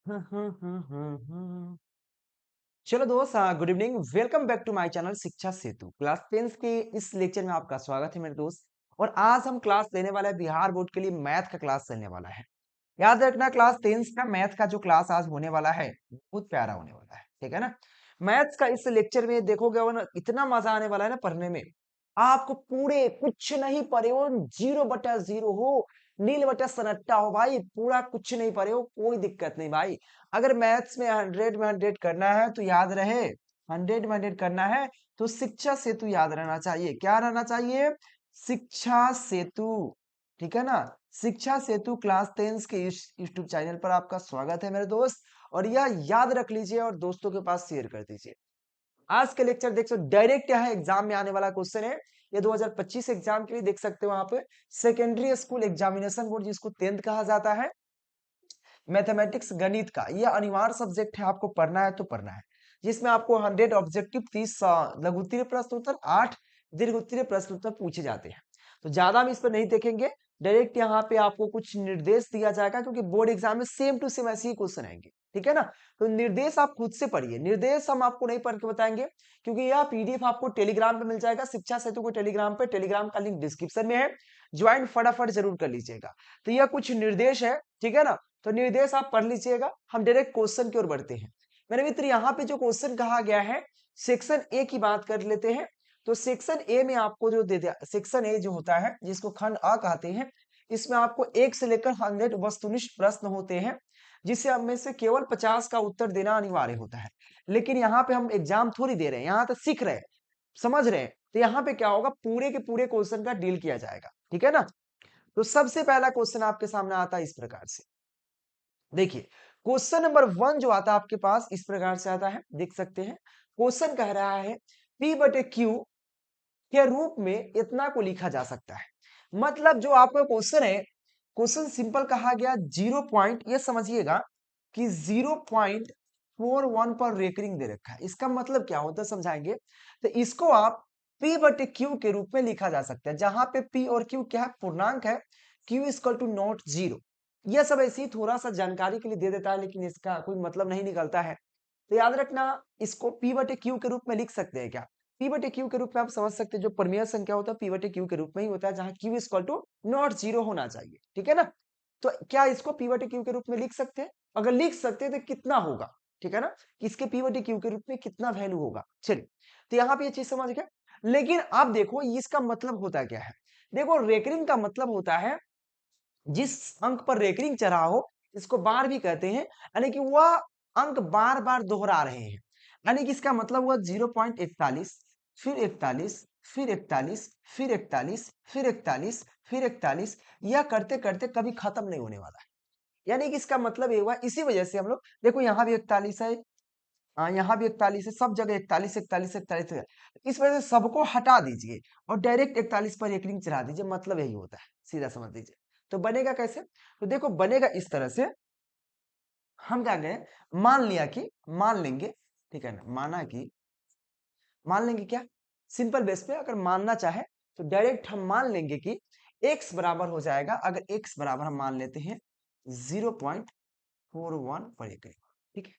चलो दोस्त, good evening. Welcome back to my channel Shiksha Setu. Class 10th के इस लेक्चर में आपका स्वागत है मेरे दोस्त। और आज हम क्लास लेने वाला है बिहार बोर्ड के लिए मैथ का क्लास चलने वाला है। याद रखना, क्लास 10th का मैथ का जो क्लास आज होने वाला है बहुत प्यारा होने वाला है, ठीक है ना। मैथ्स का इस लेक्चर में देखोगे वो ना, इतना मजा आने वाला है ना पढ़ने में। आपको पूरे कुछ नहीं पढ़े हो, 0/0 हो, नील बटा सन्नाटा हो भाई, पूरा कुछ नहीं पढ़े हो, कोई दिक्कत नहीं भाई। अगर मैथ्स में 100 में 100 करना है तो याद रहे, 100 में 100 करना है तो शिक्षा सेतु याद रहना चाहिए। क्या रहना चाहिए? शिक्षा सेतु, ठीक है ना। शिक्षा सेतु क्लास 10 के इस यूट्यूब चैनल पर आपका स्वागत है मेरे दोस्त। और यह याद रख लीजिए और दोस्तों के पास शेयर कर दीजिए। आज के लेक्चर देख सकते हो, डायरेक्ट यहाँ एग्जाम में आने वाला क्वेश्चन है। ये 2025 एग्जाम के लिए देख सकते हो वहां पे, सेकेंडरी स्कूल एग्जामिनेशन बोर्ड जिसको 10th कहा जाता है, मैथमेटिक्स गणित का यह अनिवार्य सब्जेक्ट है, आपको पढ़ना है तो पढ़ना है। जिसमें आपको 100 ऑब्जेक्टिव, 30 लघु उत्तरीय प्रश्न उत्तर, 8 दीर्घ उत्तरीय प्रश्न उत्तर पूछे जाते हैं। तो ज्यादा हम इस पर नहीं देखेंगे, डायरेक्ट यहाँ पे आपको कुछ निर्देश दिया जाएगा, क्योंकि बोर्ड एग्जाम में सेम टू सेम ऐसे ही क्वेश्चन आएंगे, ठीक है ना। तो निर्देश आप खुद से पढ़िए, निर्देश हम आपको नहीं पढ़ के बताएंगे, क्योंकि यह पीडीएफ आपको टेलीग्राम पे मिल जाएगा। शिक्षा सेतु को टेलीग्राम पे, टेलीग्राम का लिंक डिस्क्रिप्शन में है, ज्वाइन फटाफट जरूर कर लीजिएगा। तो यह कुछ निर्देश है, ठीक है ना। तो निर्देश आप पढ़ लीजिएगा, हम डायरेक्ट क्वेश्चन की ओर बढ़ते हैं। मेरे मित्र, यहाँ पे जो क्वेश्चन कहा गया है, सेक्शन ए की बात कर लेते हैं। तो सेक्शन ए में आपको जो दे दिया, सेक्शन ए जो होता है जिसको खंड अ कहते हैं, इसमें आपको 1 से लेकर 100 वस्तुनिष्ठ प्रश्न होते हैं, जिससे हम में से केवल 50 का उत्तर देना अनिवार्य होता है। लेकिन यहाँ पे हम एग्जाम थोड़ी दे रहे हैं, यहाँ तक सीख रहे हैं, समझ रहे हैं। तो यहाँ पे क्या होगा, पूरे के पूरे क्वेश्चन का डील किया जाएगा, ठीक है ना। तो सबसे पहला क्वेश्चन आपके सामने आता है इस प्रकार से। देखिए, क्वेश्चन नंबर 1 जो आता है आपके पास इस प्रकार से आता है, देख सकते हैं। क्वेश्चन कह रहा है P/Q के रूप में इतना को लिखा जा सकता है। मतलब जो आपका क्वेश्चन है, क्वेश्चन सिंपल कहा गया, 0 पॉइंट, ये समझिएगा कि 0.41 पर रेकरिंग दे रखा है। इसका मतलब क्या होता है समझाएंगे। तो इसको आप P/Q के रूप में लिखा जा सकता है, जहां पे P और Q क्या है, पूर्णांक है, Q इक्वल टू नॉट 0। यह सब ऐसे ही थोड़ा सा जानकारी के लिए दे देता है, लेकिन इसका कोई मतलब नहीं निकलता है। तो याद रखना, इसको P/Q के रूप में लिख सकते हैं क्या? P/Q के रूप में आप समझ सकते हैं, जो परमेय संख्या होता है P/Q के रूप में ही होता है, जहां Q इक्वल टू नॉट 0 होना चाहिए, ठीक है ना। तो क्या इसको P/Q के रूप में लिख सकते हैं? अगर लिख सकते हैं तो कितना होगा, ठीक है ना। इसके P/Q के रूप में कितना वैल्यू होगा। चलिए, तो यहाँ पे ये चीज समझ गए। लेकिन आप देखो इसका मतलब होता क्या है। देखो, रेकरिंग का मतलब होता है जिस अंक पर रेकरिंग चढ़ा हो, इसको बार भी कहते हैं, यानी कि वह अंक बार बार दोहरा रहे हैं। यानी कि इसका मतलब हुआ 0.41, फिर 41, फिर 41, फिर 41, फिर 41, फिर 41, यह करते करते कभी खत्म नहीं होने वाला है। यानी कि इसका मतलब ये हुआ, इसी वजह से हम लोग देखो यहाँ भी 41 है, यहाँ भी 41 है, सब जगह 41 41 41 है। इस वजह से सबको हटा दीजिए और डायरेक्ट 41 पर एक रिंग चढ़ा दीजिए, मतलब यही होता है, सीधा समझ लीजिए। तो बनेगा कैसे? तो देखो बनेगा इस तरह से। हम क्या करें, मान लिया कि, मान लेंगे, ठीक है ना, माना कि, मान लेंगे क्या, सिंपल बेस पे अगर मानना चाहे तो डायरेक्ट हम मान लेंगे कि x बराबर हो जाएगा, अगर x बराबर हम मान लेते हैं 0.41 पर एक, ठीक है,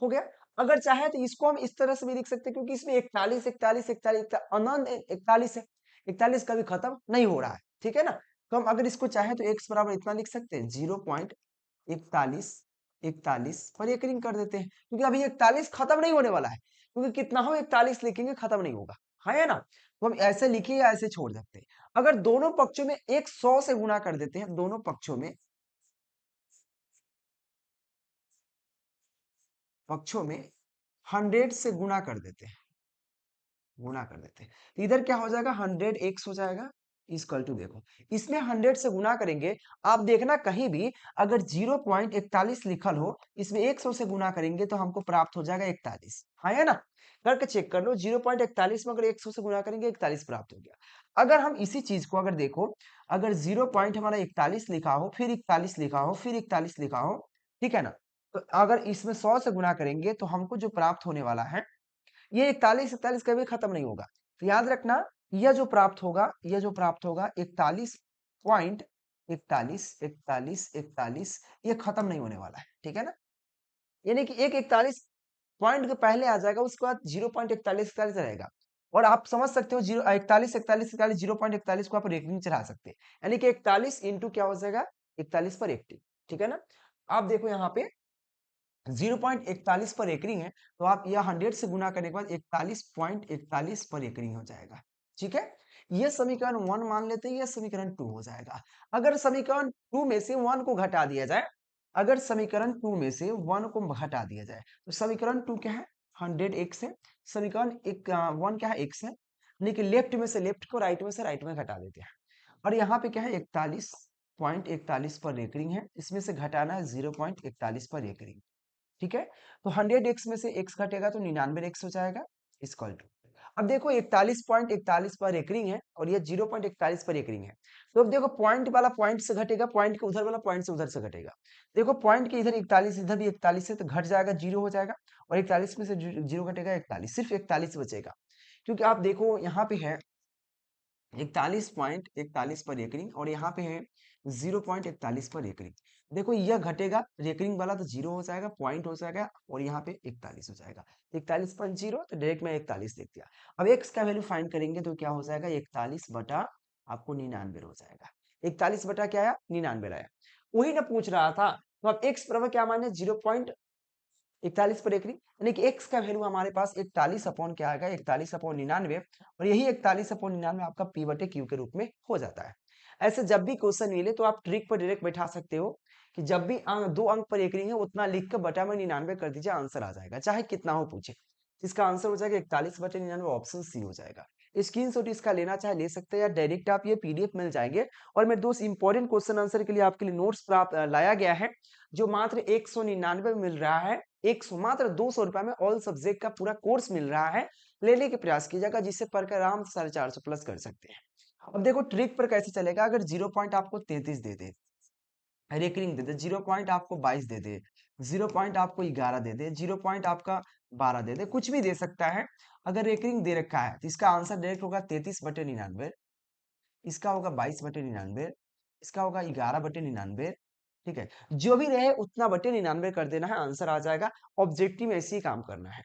हो गया। अगर चाहे तो इसको हम इस तरह से भी लिख सकते हैं, क्योंकि इसमें 41 41 41 अनंत 41 है, 41 कभी खत्म नहीं हो रहा है, ठीक है ना। तो हम अगर इसको चाहे तो x बराबर इतना लिख सकते हैं, 0.41 41 पर एक रिंग कर देते हैं, क्योंकि अभी 41 खत्म नहीं होने वाला है, क्योंकि कितना हो 41 लिखेंगे खत्म नहीं होगा, है ना। तो हम ऐसे लिखे या ऐसे छोड़ सकते हैं। अगर दोनों पक्षों में 100 से गुना कर देते हैं, दोनों पक्षों में 100 से गुना कर देते हैं, गुना कर देते हैं, तो इधर क्या हो जाएगा, 100 एक्स हो जाएगा, इक्वल टू, देखो इसमें 100 से गुना करेंगे। आप देखना कहीं भी अगर 0.41 लिखल हो, इसमें 100 से गुना करेंगे तो हमको प्राप्त हो जाएगा 41, हाँ है ना। करके चेक कर लो, 0.41 में अगर 100 से गुना करेंगे 41 प्राप्त हो गया। अगर हम इसी चीज को अगर देखो, अगर 0 पॉइंट हमारा 41 लिखा हो, फिर 41 लिखा हो, फिर 41 लिखा हो, ठीक है ना। तो अगर इसमें 100 से गुना करेंगे तो हमको जो प्राप्त होने वाला है, ये 41 41 कभी खत्म नहीं होगा। तो याद रखना, यह जो प्राप्त होगा, यह जो प्राप्त होगा 41.41 41 41, ये खत्म नहीं होने वाला है, ठीक है ना। यानी कि एक 41 पॉइंट के पहले आ जाएगा, उसके बाद 0.41 रहेगा। और आप समझ सकते हो 0.41 को आप रेटिंग चढ़ा सकते हैं, यानी कि 41 इंटू क्या हो जाएगा 41 पर 80, ठीक है ना। आप देखो यहाँ पे 0.41 पर एकरिंग है, तो आप यह 100 से गुना करने के बाद 41.41 पर एकरिंग हो जाएगा, ठीक है। यह समीकरण 1 मान लेते हैं, यह समीकरण 2 हो जाएगा। अगर समीकरण 2 में से 1 को घटा दिया जाए, अगर समीकरण 2 में से 1 को घटा दिया जाए, तो समीकरण 2 क्या है 100x है, समीकरण 1 क्या है x है, लेकिन लेफ्ट में से लेफ्ट को, राइट में से राइट में घटा देते हैं। और यहाँ पे क्या है 41.41 पर एकरिंग है, इसमें से घटाना है 0.41 पर एकरिंग, ठीक है। तो 100x में से x घटेगा तो 99x हो जाएगा, इक्वल टू। अब देखो 41.41 पर एकरिंग है और ये 0.41 पर एकरिंग है, तो अब देखो पॉइंट वाला पॉइंट से घटेगा, पॉइंट के उधर वाला पॉइंट से उधर से घटेगा। देखो पॉइंट के इधर 41, इधर भी 41 है, तो घट जाएगा, जीरो हो जाएगा। और 41 में से जीरो घटेगा 41, सिर्फ 41 बचेगा। क्योंकि आप देखो यहाँ पे है 41.41 पर एकरिंग और यहाँ पे है 0.41 पर एकरिंग। देखो यह घटेगा, रेकरिंग वाला तो जीरो हो जाएगा, पॉइंट हो जाएगा, और यहाँ पे 41 हो जाएगा। 41.0 तो डायरेक्ट में 41 लिख दिया। अब एक्स का वैल्यू फाइंड करेंगे तो क्या हो जाएगा 41 बटा आपको 99 हो जाएगा। 41 बटा क्या आया 99 आया, वही ना पूछ रहा था। तो अब एक्स बराबर क्या माने 0.41 पर एकरी, यानी कि एक्स का वैल्यू हमारे पास 41 अपॉन क्या आएगा 41 अपॉन 99, और यही 41 अपॉन 99 आपका पी बटे क्यू के रूप में हो जाता है। ऐसे जब भी क्वेश्चन मिले तो आप ट्रिक पर डायरेक्ट बैठा सकते हो कि जब भी दो अंक पर एकरी है उतना लिख कर बटा में 99 कर दीजिए, आंसर आ जाएगा, चाहे कितना हो पूछे। इसका आंसर हो जाएगा 41 बटे 99, ऑप्शन सी हो जाएगा। स्क्रीनशॉट इसका लेना चाहे ले सकते हैं, या डायरेक्ट आप ये पीडीएफ मिल जाएंगे। और मेरे दोस्त इंपॉर्टेंट क्वेश्चन आंसर के लिए आपके लिए नोट्स प्राप्त लाया गया है, जो मात्र 199 में मिल रहा है। मात्र 200 रुपए में ऑल सब्जेक्ट का पूरा कोर्स मिल रहा है, लेने के प्रयास कीजिएगा, जिससे पढ़कर आराम से 450 प्लस कर सकते हैं। अब देखो ट्रिक पर कैसे चलेगा, अगर 0 पॉइंट आपको 33 दे दे, रेकरिंग दे दे, 0 पॉइंट आपको 22 दे दे, 0 पॉइंट आपको 11 दे दे, 0 पॉइंट आपका 12 दे दे, कुछ भी दे सकता है। अगर रेकरिंग दे रखा है तो इसका आंसर डायरेक्ट होगा 33 बटे 99, इसका होगा 22 बटे 99, इसका होगा 11 बटे 99, ठीक है। जो भी रहे उतना बटे 99 कर देना है, आंसर आ जाएगा। ऑब्जेक्टिव में ऐसे ही काम करना है।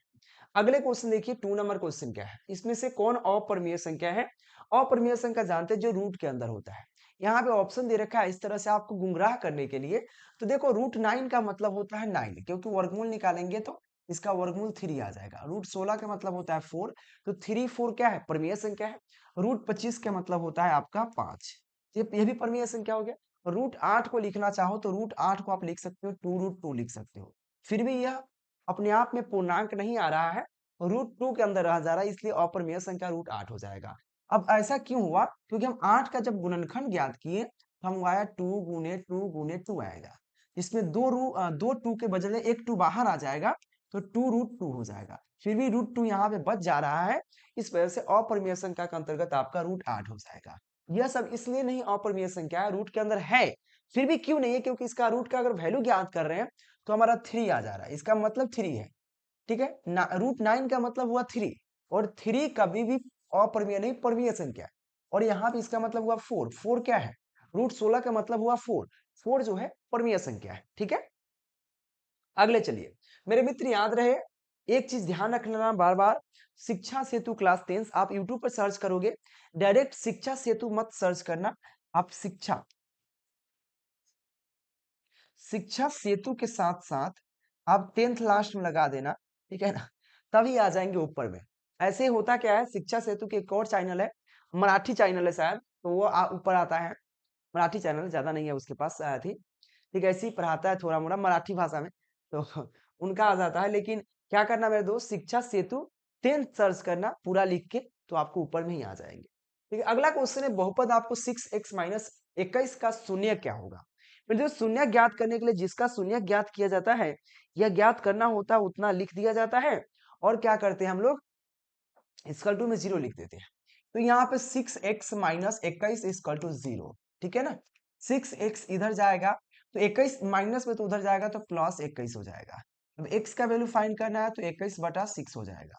अगले क्वेश्चन देखिए, 2 नंबर क्वेश्चन क्या है, इसमें से कौन अपरिमेय संख्या है। अपरिमेय संख्या जानते हैं जो रूट के अंदर होता है। यहाँ पे ऑप्शन दे रखा है इस तरह से आपको गुमराह करने के लिए। तो देखो √9 का मतलब होता है 9, क्योंकि वर्गमूल निकालेंगे तो इसका वर्गमूल 3 आ जाएगा। √16 का मतलब होता है 4, तो 3 4 क्या है परिमेय संख्या है। √25 का मतलब होता है आपका 5, ये भी परिमेय संख्या हो गया। √8 को लिखना चाहो तो √8 को आप लिख सकते हो 2√2 लिख सकते हो, फिर भी यह अपने आप में पूर्णांक नहीं आ रहा है, √2 के अंदर रह जा रहा है, इसलिए अपरिमेय संख्या √8 हो जाएगा। अब ऐसा क्यों हुआ, क्योंकि हम 8 का जब गुणनखंड ज्ञात किए तो हम आया 2 गुने 2 गुने 2 आएगा। इसमें दो 2 के बजाय एक 2 बाहर आ जाएगा, तो 2√2 हो जाएगा। फिर भी √2 यहाँ पे बच जा रहा है, इस वजह से अपरिमेय संख्या के अंतर्गत आपका √8 हो जाएगा। यह सब इसलिए नहीं अपरिमेय संख्या है, रूट के अंदर है, फिर भी क्यों नहीं है, क्योंकि इसका रूट का अगर वैल्यू ज्ञात कर रहे हैं तो हमारा 3 आ जा रहा है, इसका मतलब 3 है, ठीक है। √9 का मतलब हुआ 3, और 3 कभी भी अपरिमेय नहीं परिमेय संख्या है। और यहाँ पे इसका मतलब हुआ 4, 4 क्या है √16 का मतलब हुआ 4, 4 जो है परिमेय संख्या है, ठीक है। अगले चलिए मेरे मित्र, याद रहे एक चीज ध्यान रखना बार बार, शिक्षा सेतु क्लास 10 आप यूट्यूब पर सर्च करोगे, डायरेक्ट शिक्षा सेतु मत सर्च करना, आप शिक्षा सेतु के साथ साथ आप 10th लास्ट में लगा देना, ठीक है ना, तभी आ जाएंगे ऊपर में। ऐसे होता क्या है, शिक्षा सेतु के एक और चैनल है, मराठी चैनल है शायद, तो वो ऊपर आता है। मराठी चैनल ज्यादा नहीं है उसके पास थी, ठीक है, ऐसे ही पढ़ाता है थोड़ा मोड़ा मराठी भाषा में, तो उनका आ जाता है। लेकिन क्या करना मेरे दोस्त, शिक्षा सेतु 10th सर्च करना पूरा लिख के, तो आपको ऊपर में ही आ जाएंगे। ठीक है, अगला क्वेश्चन है बहुपद आपको 6x माइनस 21 का शून्य क्या होगा। मेरे दोस्त शून्य ज्ञात करने के लिए जिसका शून्य ज्ञात किया जाता है, यह ज्ञात करना होता है उतना लिख दिया जाता है, और क्या करते हैं हम लोग इक्वल टू में 0 लिख देते हैं। तो यहाँ पे 6x माइनस 21 इक्वल टू 0, ठीक है ना। 6x इधर जाएगा तो 21 माइनस में तो उधर जाएगा तो प्लस 21 हो जाएगा। अब x का वैल्यू फाइंड करना है तो 21 बटा 6 हो जाएगा।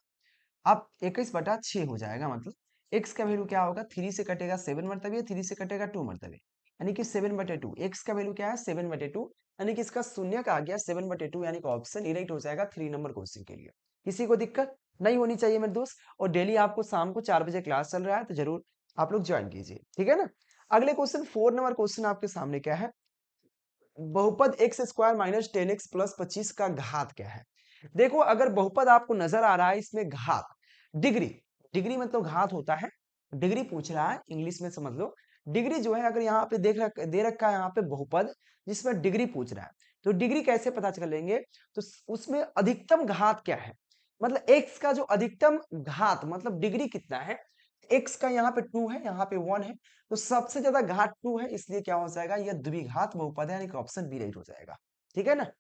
अब 21 बटा 6 हो जाएगा, मतलब x का वैल्यू क्या होगा, 3 से कटेगा 7 मरतबे, 3 से कटेगा 2 मरतबे, यानी कि 7/2। एक्स का वैल्यू क्या है 7/2, यानी कि इसका शून्य का आ गया 7/2, यानी कि ऑप्शन इरेक्ट हो जाएगा 3 नंबर क्वेश्चन के लिए। किसी को दिक्कत नहीं होनी चाहिए मेरे दोस्त। और डेली आपको शाम को 4 बजे क्लास चल रहा है, तो जरूर आप लोग ज्वाइन कीजिए, ठीक है ना। अगले क्वेश्चन 4 नंबर क्वेश्चन आपके सामने क्या है, बहुपद X square minus 10x plus 25 का घात क्या है। देखो अगर बहुपद आपको नजर आ रहा है, इसमें घात डिग्री, डिग्री मतलब घात होता है, डिग्री पूछ रहा है, इंग्लिश में समझ लो। डिग्री जो है अगर यहाँ पे दे रखा है यहाँ पे बहुपद जिसमें डिग्री पूछ रहा है, तो डिग्री कैसे पता कर लेंगे, तो उसमें अधिकतम घात क्या है, मतलब एक्स का जो अधिकतम घात मतलब डिग्री कितना है। एक्स का यहाँ पे 2 है, यहाँ पे 1 है, तो सबसे ज्यादा घात 2 है, इसलिए क्या हो जाएगा, यह द्विघात बहुपद है, यानी कि ऑप्शन बी राइट हो जाएगा, ठीक है ना।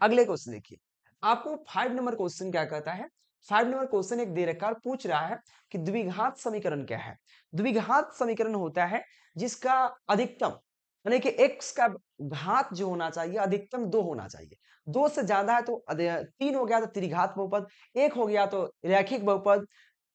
अगले क्वेश्चन देखिए, आपको 5 नंबर क्वेश्चन क्या कहता है। 5 नंबर क्वेश्चन एक दे रखा और पूछ रहा है कि द्विघात समीकरण क्या है। द्विघात समीकरण होता है जिसका अधिकतम, यानी कि x का घात जो होना चाहिए अधिकतम 2 होना चाहिए। 2 से ज्यादा है तो 3 हो गया तो त्रिघात बहुपद, 1 हो गया तो रैखिक बहुपद,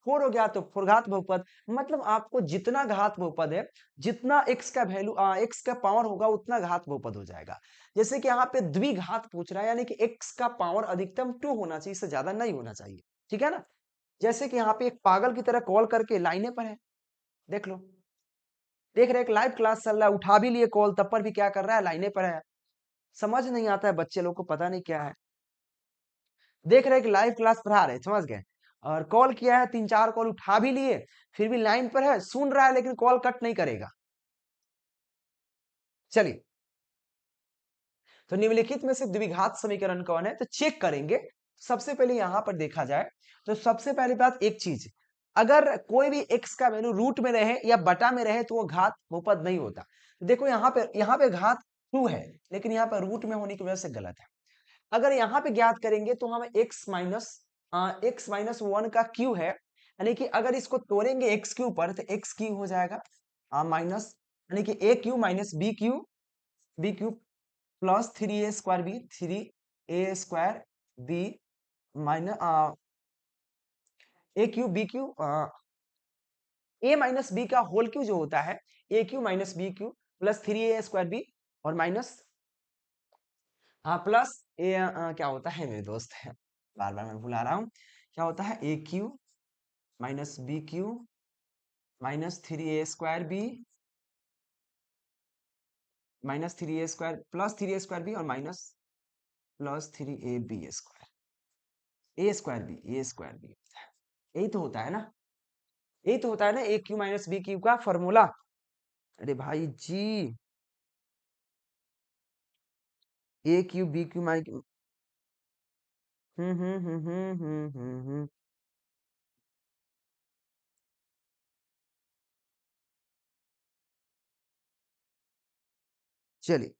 4 हो गया तो फोरघात बहुपद। मतलब आपको जितना घात बहुपद है, जितना x का वैल्यू x का पावर होगा उतना घात बहुपद हो जाएगा। जैसे कि यहाँ पे द्विघात पूछ रहा है, यानी कि x का पावर अधिकतम 2 होना चाहिए, इससे ज्यादा नहीं होना चाहिए, ठीक है ना। जैसे कि यहाँ पे एक पागल की तरह कॉल करके लाइने पर है, देख लो, देख रहे एक लाइव क्लास चल रहा है, उठा भी लिए कॉल, तब पर भी क्या कर रहा है, लाइने पर है। समझ नहीं आता है बच्चे लोग को, पता नहीं क्या है। देख रहे कि लाइव क्लास पढ़ा रहे, समझ गए, और कॉल किया है, 3-4 कॉल उठा भी लिए, फिर भी लाइन पर है, सुन रहा है लेकिन कॉल कट नहीं करेगा। चलिए, तो निम्नलिखित में से द्विघात समीकरण कौन है, तो चेक करेंगे। सबसे पहले यहां पर देखा जाए तो सबसे पहली बात एक चीज, अगर कोई भी x का वैल्यू रूट में रहे या बटा में रहे तो वो घात बहुपद नहीं होता। देखो यहाँ पे घात 2 है, लेकिन यहाँ पर रूट में होने की वजह से गलत है। अगर यहाँ पे ज्ञात करेंगे तो हमें x-1 का क्यू है, यानी कि अगर इसको तोड़ेंगे x क्यू पर तो x क्यू हो जाएगा माइनस, यानी कि a cube minus B cube plus 3a² B, 3a² B minus A cube B cube, A minus B का होल क्यू जो होता है, A cube minus B cube plus 3a² B और minus plus A क्या होता है मेरे दोस्त है, बार बार मैं भुला रहा हूँ, क्या होता है A cube minus B cube minus 3a² B minus 3a² plus 3a² B और माइनस प्लस 3ab², यही तो होता है ना, यही तो होता है ना ए क्यू माइनस बी क्यू का फॉर्मूला। अरे भाई जी, ए क्यू बी क्यू माइनस, हम्म। चलिए,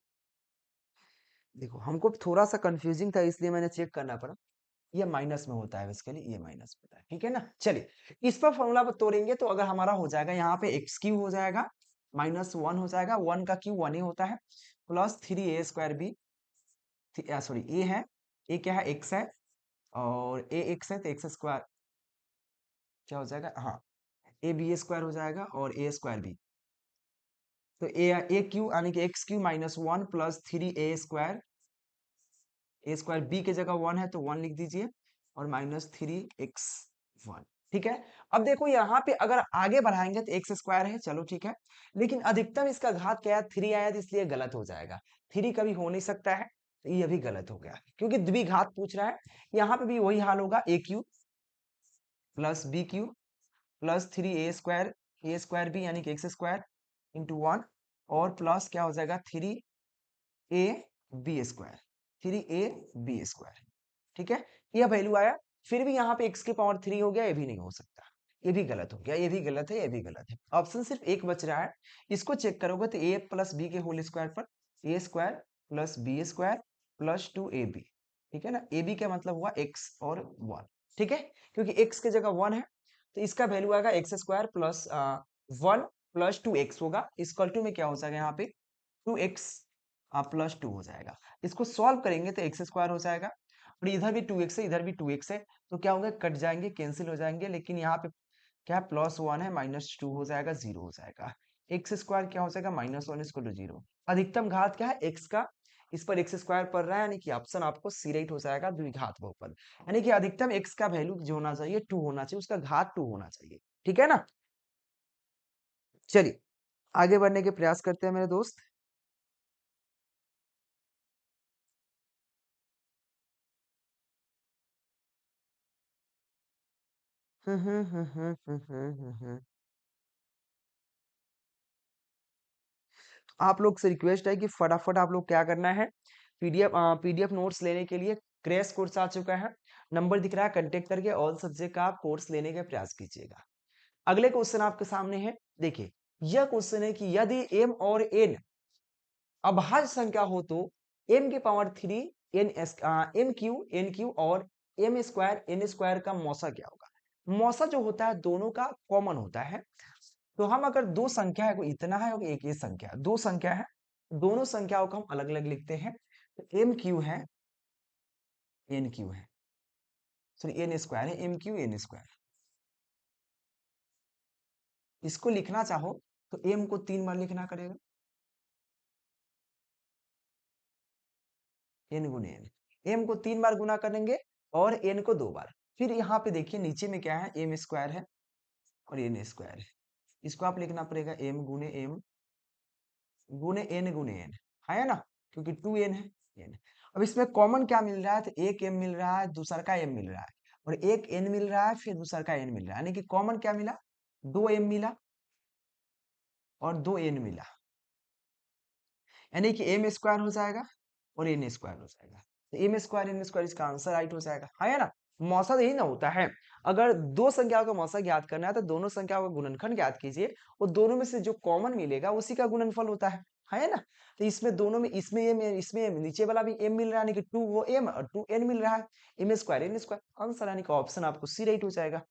देखो हमको थोड़ा सा कंफ्यूजिंग था इसलिए मैंने चेक करना पड़ा, ये माइनस में होता है बेसिकली, ये माइनस में होता है, ठीक है ना। चलिए, इस पर फॉर्मूला पर तोड़ेंगे तो अगर हमारा हो जाएगा यहाँ पे एक्स क्यू हो जाएगा -1 हो जाएगा, 1 का क्यू 1 ही होता है, प्लस 3a² बी, सॉरी ए है, ए क्या है एक्स है, और ए एक्स है तो x² क्या हो जाएगा, हाँ ab² हो जाएगा और a² बी, तो ए क्यू यानी कि x Q -1 plus 3a² B की जगह 1 है तो 1 लिख दीजिए और -3x1, ठीक है। अब देखो यहाँ पे अगर आगे बढ़ाएंगे तो x² है, चलो ठीक है, लेकिन अधिकतम इसका घात क्या है 3 आया तो इसलिए गलत हो जाएगा, 3 कभी हो नहीं सकता है, तो ये भी गलत हो गया क्योंकि द्विघात पूछ रहा है। यहाँ पे भी वही हाल होगा, A cube plus B cube plus 3a² B यानी कि x² इंटू 1 और प्लस क्या हो जाएगा 3ab², ठीक है। यह वैल्यू आया, फिर भी यहाँ पे x की पावर 3 हो गया, ये भी नहीं हो सकता, ये भी गलत हो गया, ये भी गलत है, ये भी गलत है। ऑप्शन सिर्फ एक बच रहा है, इसको चेक करोगे तो a प्लस बी के होल स्क्वायर पर a² plus b² plus 2ab, ठीक है ना। ab का मतलब हुआ x और 1, ठीक है, क्योंकि x की जगह 1 है तो इसका वैल्यू आएगा x² प्लस 1 प्लस 2x होगा, इक्वल टू में क्या हो जाएगा यहाँ पे 2x प्लस 2 हो जाएगा। इसको सॉल्व करेंगे तो x² हो जाएगा और इधर भी 2x है, इधर भी 2x है, तो क्या होगा कट जाएंगे, कैंसिल हो जाएंगे, लेकिन यहाँ पे क्या प्लस 1 है -2 हो जाएगा, 0 हो जाएगा। एक्स स्क्वायर क्या हो जाएगा -1 इक्वल टू 0। अधिकतम घात क्या है एक्स का, इस पर एक्स स्क्वायर पड़ रहा है, यानी कि ऑप्शन आपको सी राइट हो जाएगा द्विघात बहुपद। यानी कि अधिकतम एक्स का वैल्यू जो होना चाहिए 2 होना चाहिए, उसका घात 2 होना चाहिए। ठीक है ना। चलिए आगे बढ़ने के प्रयास करते हैं मेरे दोस्त। आप लोग से रिक्वेस्ट है कि फटाफट आप लोग क्या करना है, पीडीएफ नोट्स लेने के लिए क्रैश कोर्स आ चुका है, नंबर दिख रहा है, कांटेक्ट करके ऑल सब्जेक्ट का आप कोर्स लेने का प्रयास कीजिएगा। अगले क्वेश्चन आपके सामने है, देखिए यह क्वेश्चन है कि यदि m और n अभाज्य संख्या हो तो m की पावर 3 एम क्यू और एम स्क्वायर एन स्क्वायर का मौसा क्या होगा। मौसा जो होता है दोनों का कॉमन होता है। तो हम अगर दो संख्या है, कोई इतना है और एक ये संख्या है, दो संख्या है, दोनों संख्याओं को हम अलग अलग लिखते हैं। तो एम क्यू है, एन क्यू है, सॉरी एन स्क्वायर है, एम क्यू एन स्क्वायर। इसको लिखना चाहो तो एम को 3 बार लिखना पड़ेगा, एन गुने एन, एम को 3 बार गुना करेंगे और एन को 2 बार। फिर यहाँ पे देखिए नीचे में क्या है, एम स्क्वायर है और एन स्क्वायर है। इसको आप लिखना पड़ेगा एम गुने एन, है ना, क्योंकि 2n है n। अब इसमें कॉमन क्या मिल रहा है, तो एक m मिल रहा है, दूसरा का m मिल रहा है, और एक n मिल रहा है, फिर दूसरा का n मिल रहा है, यानी कि कॉमन क्या मिला, 2m मिला और 2n मिला, यानी कि एम स्क्वायर हो जाएगा और एन स्क्वायर हो जाएगा। तो एम स्क्वायर एन स्क्वायर इसका आंसर राइट हो जाएगा, है ना। मौसा यही ना होता है, अगर दो संख्याओं का मौसा ज्ञात करना है तो दोनों संख्याओं का गुणनखंड ज्ञात कीजिए, और दोनों में से जो कॉमन मिलेगा उसी का गुणनफल होता है ना। तो इसमें दोनों में, इसमें नीचे वाला भी m मिल रहा है, यानी कि 2 वो m और 2n मिल रहा है, M square N square answer, यानी कि ऑप्शन आपको सी राइट हो जाएगा।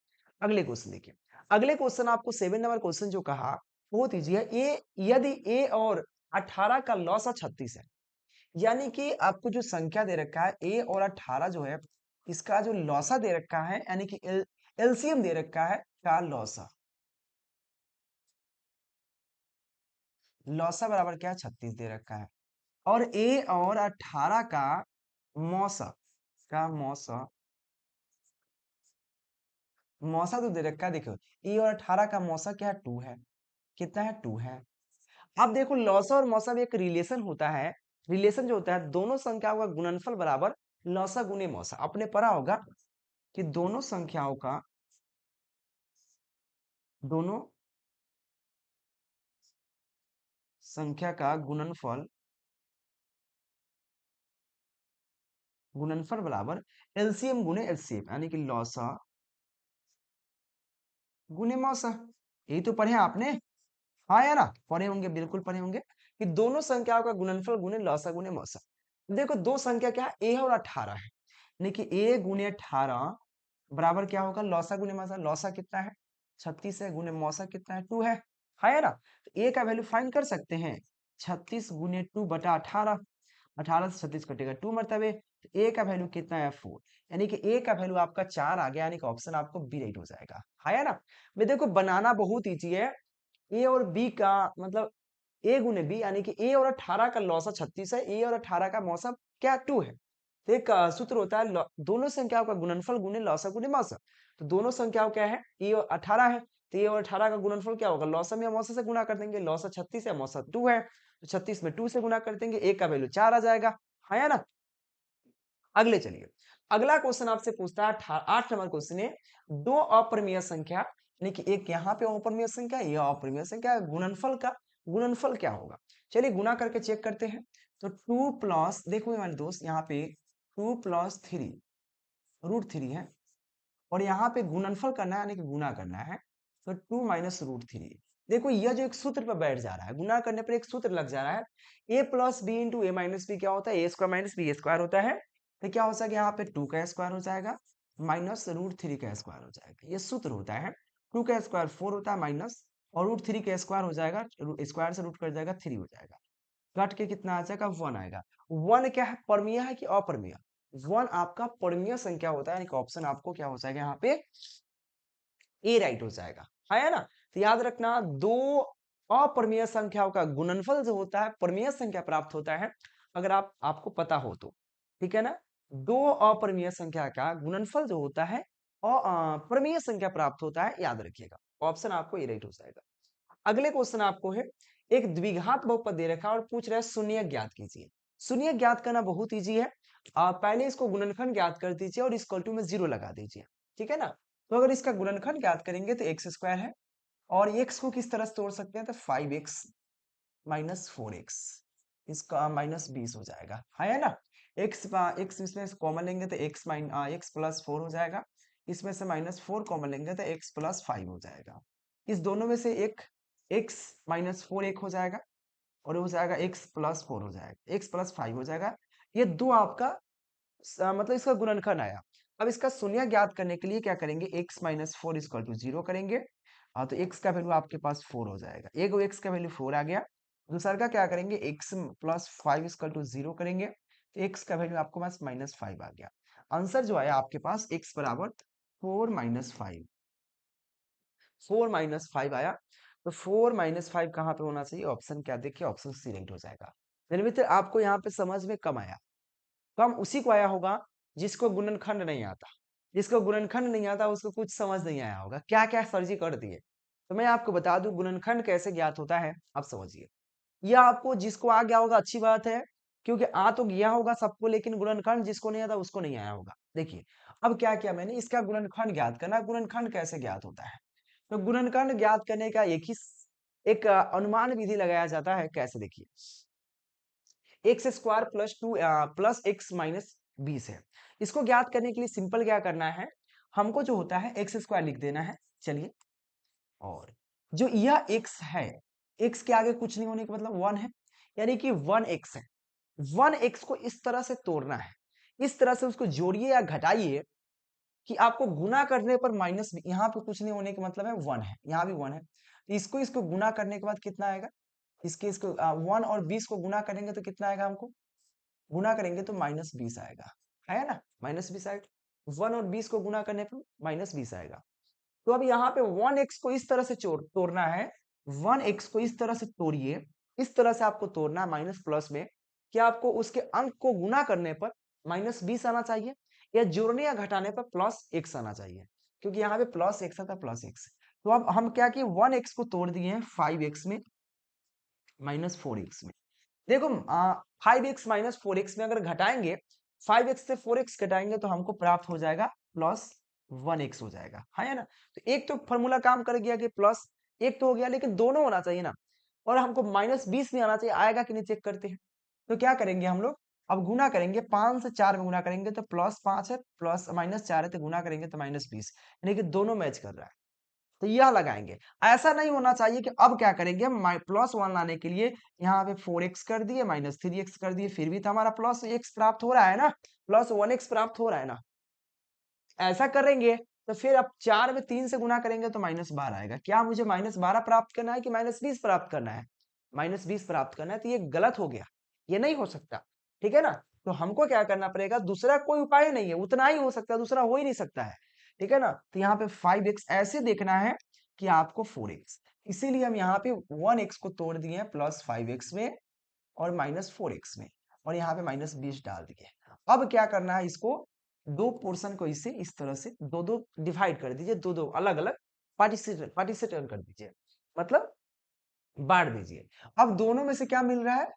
अगले क्वेश्चन देखिए, अगले क्वेश्चन आपको 7 नंबर क्वेश्चन जो कहा वो दीजिए, ए यदि a और 18 का लॉसा 36 है, यानी कि आपको जो संख्या दे रखा है ए और 18 जो है, इसका जो लॉसा दे रखा है, यानी कि एलसीएम दे रखा है का लॉसा, लॉसा बराबर क्या है 36 दे रखा है, और ए और 18 का मौसा, का मौसा, मौसा तो दे रखा है, देखो ए और 18 का मौसा क्या है 2 है, कितना है 2 है। अब देखो लॉसा और मौसा में एक रिलेशन होता है, रिलेशन जो होता है दोनों संख्याओं का गुणनफल बराबर लॉसा गुने मौसा, आपने पढ़ा होगा कि दोनों संख्याओं का, दोनों संख्या का गुणनफल, गुणनफल बराबर एलसीएम गुने एलसीएम, यानी कि लॉसा गुने मौसा। यही तो पढ़े आपने, हाँ या ना, पढ़े होंगे, बिल्कुल पढ़े होंगे कि दोनों संख्याओं का गुणनफल गुने लॉसा गुने मौसा। देखो दो संख्या क्या है, ए और 18 है, यानी कि ए गुने 18 बराबर क्या होगा लौसा गुने मौसा, लौसा कितना है 36 है, गुने मौसा कितना है 2 है ना। तो ए का वैल्यू फाइंड कर सकते हैं, 36 गुने 2 बटा 18, 18 से 36 कटेगा 2 मरतबे, तो ए का वैल्यू कितना है 4, यानी कि ए का वैल्यू आपका 4 आ गया, यानी कि ऑप्शन आपको बी राइट हो जाएगा, है ना। मैं देखो बनाना बहुत ईजी है, ए और बी का मतलब ए गुने बी, यानी कि ए और 18 का लौसा 36 है, ए और 18 का मौसा क्या 2 है। तो एक सूत्र होता है दोनों संख्याओं का गुणनफल गुने लौसा गुने मौसा। तो दोनों संख्याओं क्या है, ए और 18 है, तो ए और 18 का गुणनफल क्या होगा, लौसा में मौसा से गुना कर देंगे, लौसा 36 है मौसा 2 है, तो 36 में 2 से गुना कर देंगे, ए का वैल्यू 4 आ जाएगा, है ना। अगले चलिए, अगला क्वेश्चन आपसे पूछता है 8 नंबर क्वेश्चन है, दो अपरिमेय संख्या, यानी कि एक यहाँ पे अपरिमेय संख्या, यह अपरिमेय संख्या, गुणनफल का गुणनफल क्या होगा। चलिए गुना करके चेक करते हैं। तो 2 प्लस, देखो हमारे दोस्त यहाँ पे 2 प्लस 3 √3 है, और यहाँ पे गुणनफल करना है, यानी कि गुना करना है, तो 2 माइनस √3। देखो यह जो एक सूत्र पर बैठ जा रहा है, गुना करने पर एक सूत्र लग जा रहा है, ए plus B into A minus B क्या होता है, A square minus B square होता है। तो क्या हो जाएगा यहाँ पे 2 का स्क्वायर हो जाएगा माइनस √3 का स्क्वायर हो जाएगा, ये सूत्र होता है। 2 का स्क्वायर 4 होता है माइनस, और √3 का स्क्वायर हो जाएगा, स्क्वायर से रूट कट जाएगा 3 हो जाएगा, कट के कितना आ जाएगा 1 आएगा। 1 क्या है, परमीय है कि अपरमीय, 1 आपका परमीय संख्या होता है, यानी कि ऑप्शन आपको क्या हो जाएगा यहाँ पे ए राइट हो जाएगा, है ना। तो याद रखना दो अपरिमेय संख्याओं का गुणनफल जो होता है परिमेय संख्या प्राप्त होता है, अगर आपको पता हो तो, ठीक है ना। दो अपरिमेय संख्या का गुणनफल जो होता है और परिमेय संख्या प्राप्त होता है, याद रखिएगा। ऑप्शन आपको ये राइट हो जाएगा। अगले क्वेश्चन आपको है, एक द्विघात बहुपद दे रखा है और पूछ रहा है शून्य ज्ञात कीजिए। शून्य ज्ञात करना बहुत इजी है। पहले इसको गुणनखंड ज्ञात कर दीजिए और इक्वल टू में 0 लगा दीजिए, ठीक है ना। तो अगर इसका गुणनखंड ज्ञात करेंगे तो एक्स स्क्वायर है, और एक्स को किस तरह से तोड़ सकते हैं, तो 5x माइनस 4x, इसका माइनस 20 हो जाएगा, है ना। एक्स इसमें से कॉमन लेंगे तो एक्स प्लस 4 हो जाएगा। इसमें से माइनस 4 कॉमन लेंगे तो एक्स प्लस 5 हो जाएगा। इस दोनों में से एक एक्स माइनस 4 एक हो जाएगा, और हो जाएगा एक्स प्लस 4 हो जाएगा, एक्स प्लस 5 हो जाएगा। ये दो आपका मतलब इसका गुणनखंड आया। अब इसका शून्य ज्ञात करने के लिए क्या करेंगे, एक्स माइनस 4 इक्वल टू 0 करेंगे। तो एक्स का वैल्यू आपके पास 4 हो जाएगा, एक एक्स का वैल्यू 4 आ गया। दूसरा का क्या करेंगे, एक्स प्लस 5 इक्वल टू 0 करेंगे, तो एक्स का वैल्यू आपके पास माइनस 5 आ गया। आंसर जो आया आपके पास एक्स बराबर 4 माइनस 5, 4 माइनस 5 आया। तो 4 माइनस 5 कहाँ पे होना चाहिए, ऑप्शन क्या, देखिए ऑप्शन सी राइट हो जाएगा। मेरे मित्र आपको यहाँ पे समझ में कम आया, कम उसी को आया होगा जिसको गुणनखंड नहीं आता। जिसको गुणनखंड नहीं आता उसको कुछ समझ नहीं आया होगा, क्या क्या सर जी कर दिए। तो मैं आपको बता दूं गुणनखंड कैसे ज्ञात होता है, आप समझिए। यह आपको जिसको आ गया होगा अच्छी बात है, क्योंकि आ तो गया होगा सबको, लेकिन गुणनखंड जिसको नहीं आता उसको नहीं आया होगा। देखिए अब क्या किया मैंने, इसका गुणनखंड ज्ञात करना। गुणनखंड कैसे ज्ञात होता है, तो गुणनखंड ज्ञात करने का एक अनुमान विधि लगाया जाता है। कैसे, देखिए x square plus 2 plus X minus 20 है। इसको ज्ञात करने के लिए सिंपल क्या करना है, हमको जो होता है एक्स स्क्वायर लिख देना है। चलिए, और जो यह एक्स है, एक्स के आगे कुछ नहीं होने का मतलब 1 है, यानी कि 1x है। 1x को इस तरह से तोड़ना है, इस तरह से उसको जोड़िए या घटाइए कि आपको गुना करने पर माइनस, यहाँ पे कुछ नहीं होने का मतलब है 1 है, यहाँ भी 1 है। तो इसको इसको गुना करने के बाद कितना आएगा, इसको 1 और 20 को गुना करेंगे तो कितना आएगा, हमको गुना करेंगे तो माइनस 20 आएगा, है ना। माइनस 20 आएगा, 1 और 20 को गुना करने पर माइनस 20 आएगा। तो अब यहाँ पे 1x को इस तरह से तोड़ना है, 1x को इस तरह से तोड़िए, इस तरह से आपको तोड़ना है माइनस प्लस में, कि आपको उसके अंक को गुना करने पर माइनस 20 आना चाहिए, या जोड़ने या घटाने पर प्लस एक्स आना चाहिए, क्योंकि यहाँ पे प्लस एक्स आता प्लस एक्स। तो अब हम क्या किए, 1x को तोड़ दिए हैं 5x में माइनस 4x में। देखो 5x माइनस 4x में अगर घटाएंगे, 5x से 4x घटाएंगे तो हमको प्राप्त हो जाएगा प्लस 1x हो जाएगा, है ना। तो एक तो फॉर्मूला काम कर गया कि प्लस, एक तो हो गया, लेकिन दोनों होना चाहिए ना। और हमको माइनस 20 भी आना चाहिए, आएगा कि नहीं चेक करते हैं। तो क्या करेंगे हम लोग, अब गुना करेंगे, 5 से 4 में गुना करेंगे तो प्लस 5 है, प्लस माइनस 4 है, तो गुना करेंगे तो माइनस 20, यानी कि दोनों मैच कर रहा है। तो यह लगाएंगे। ऐसा नहीं होना चाहिए कि अब क्या करेंगे, प्लस 1 लाने के लिए यहाँ पे 4x कर दिए, माइनस 3x कर दिए, फिर भी तो हमारा प्लस x प्राप्त हो रहा है ना, प्लस 1x प्राप्त हो रहा है ना। ऐसा करेंगे तो फिर अब 4 में 3 से गुना करेंगे तो माइनस 12 आएगा। क्या मुझे माइनस 12 प्राप्त करना है कि माइनस 20 प्राप्त करना है, माइनस 20 प्राप्त करना है। तो ये गलत हो गया, ये नहीं हो सकता, ठीक है ना। तो हमको क्या करना पड़ेगा, दूसरा कोई उपाय नहीं है, उतना ही हो सकता है, दूसरा हो ही नहीं सकता है, ठीक है ना। तो यहाँ पे 5x ऐसे देखना है कि आपको 4x, इसीलिए हम यहाँ पे 1x को तोड़ दिए हैं प्लस 5x में और माइनस 4x में, और यहाँ पे माइनस 20 डाल दिए। अब क्या करना है, इसको दो पोर्शन को इसे इस तरह से दो दो डिवाइड कर दीजिए, दो दो अलग अलग पार्टीशन कर दीजिए, मतलब बांट दीजिए। अब दोनों में से क्या मिल रहा है,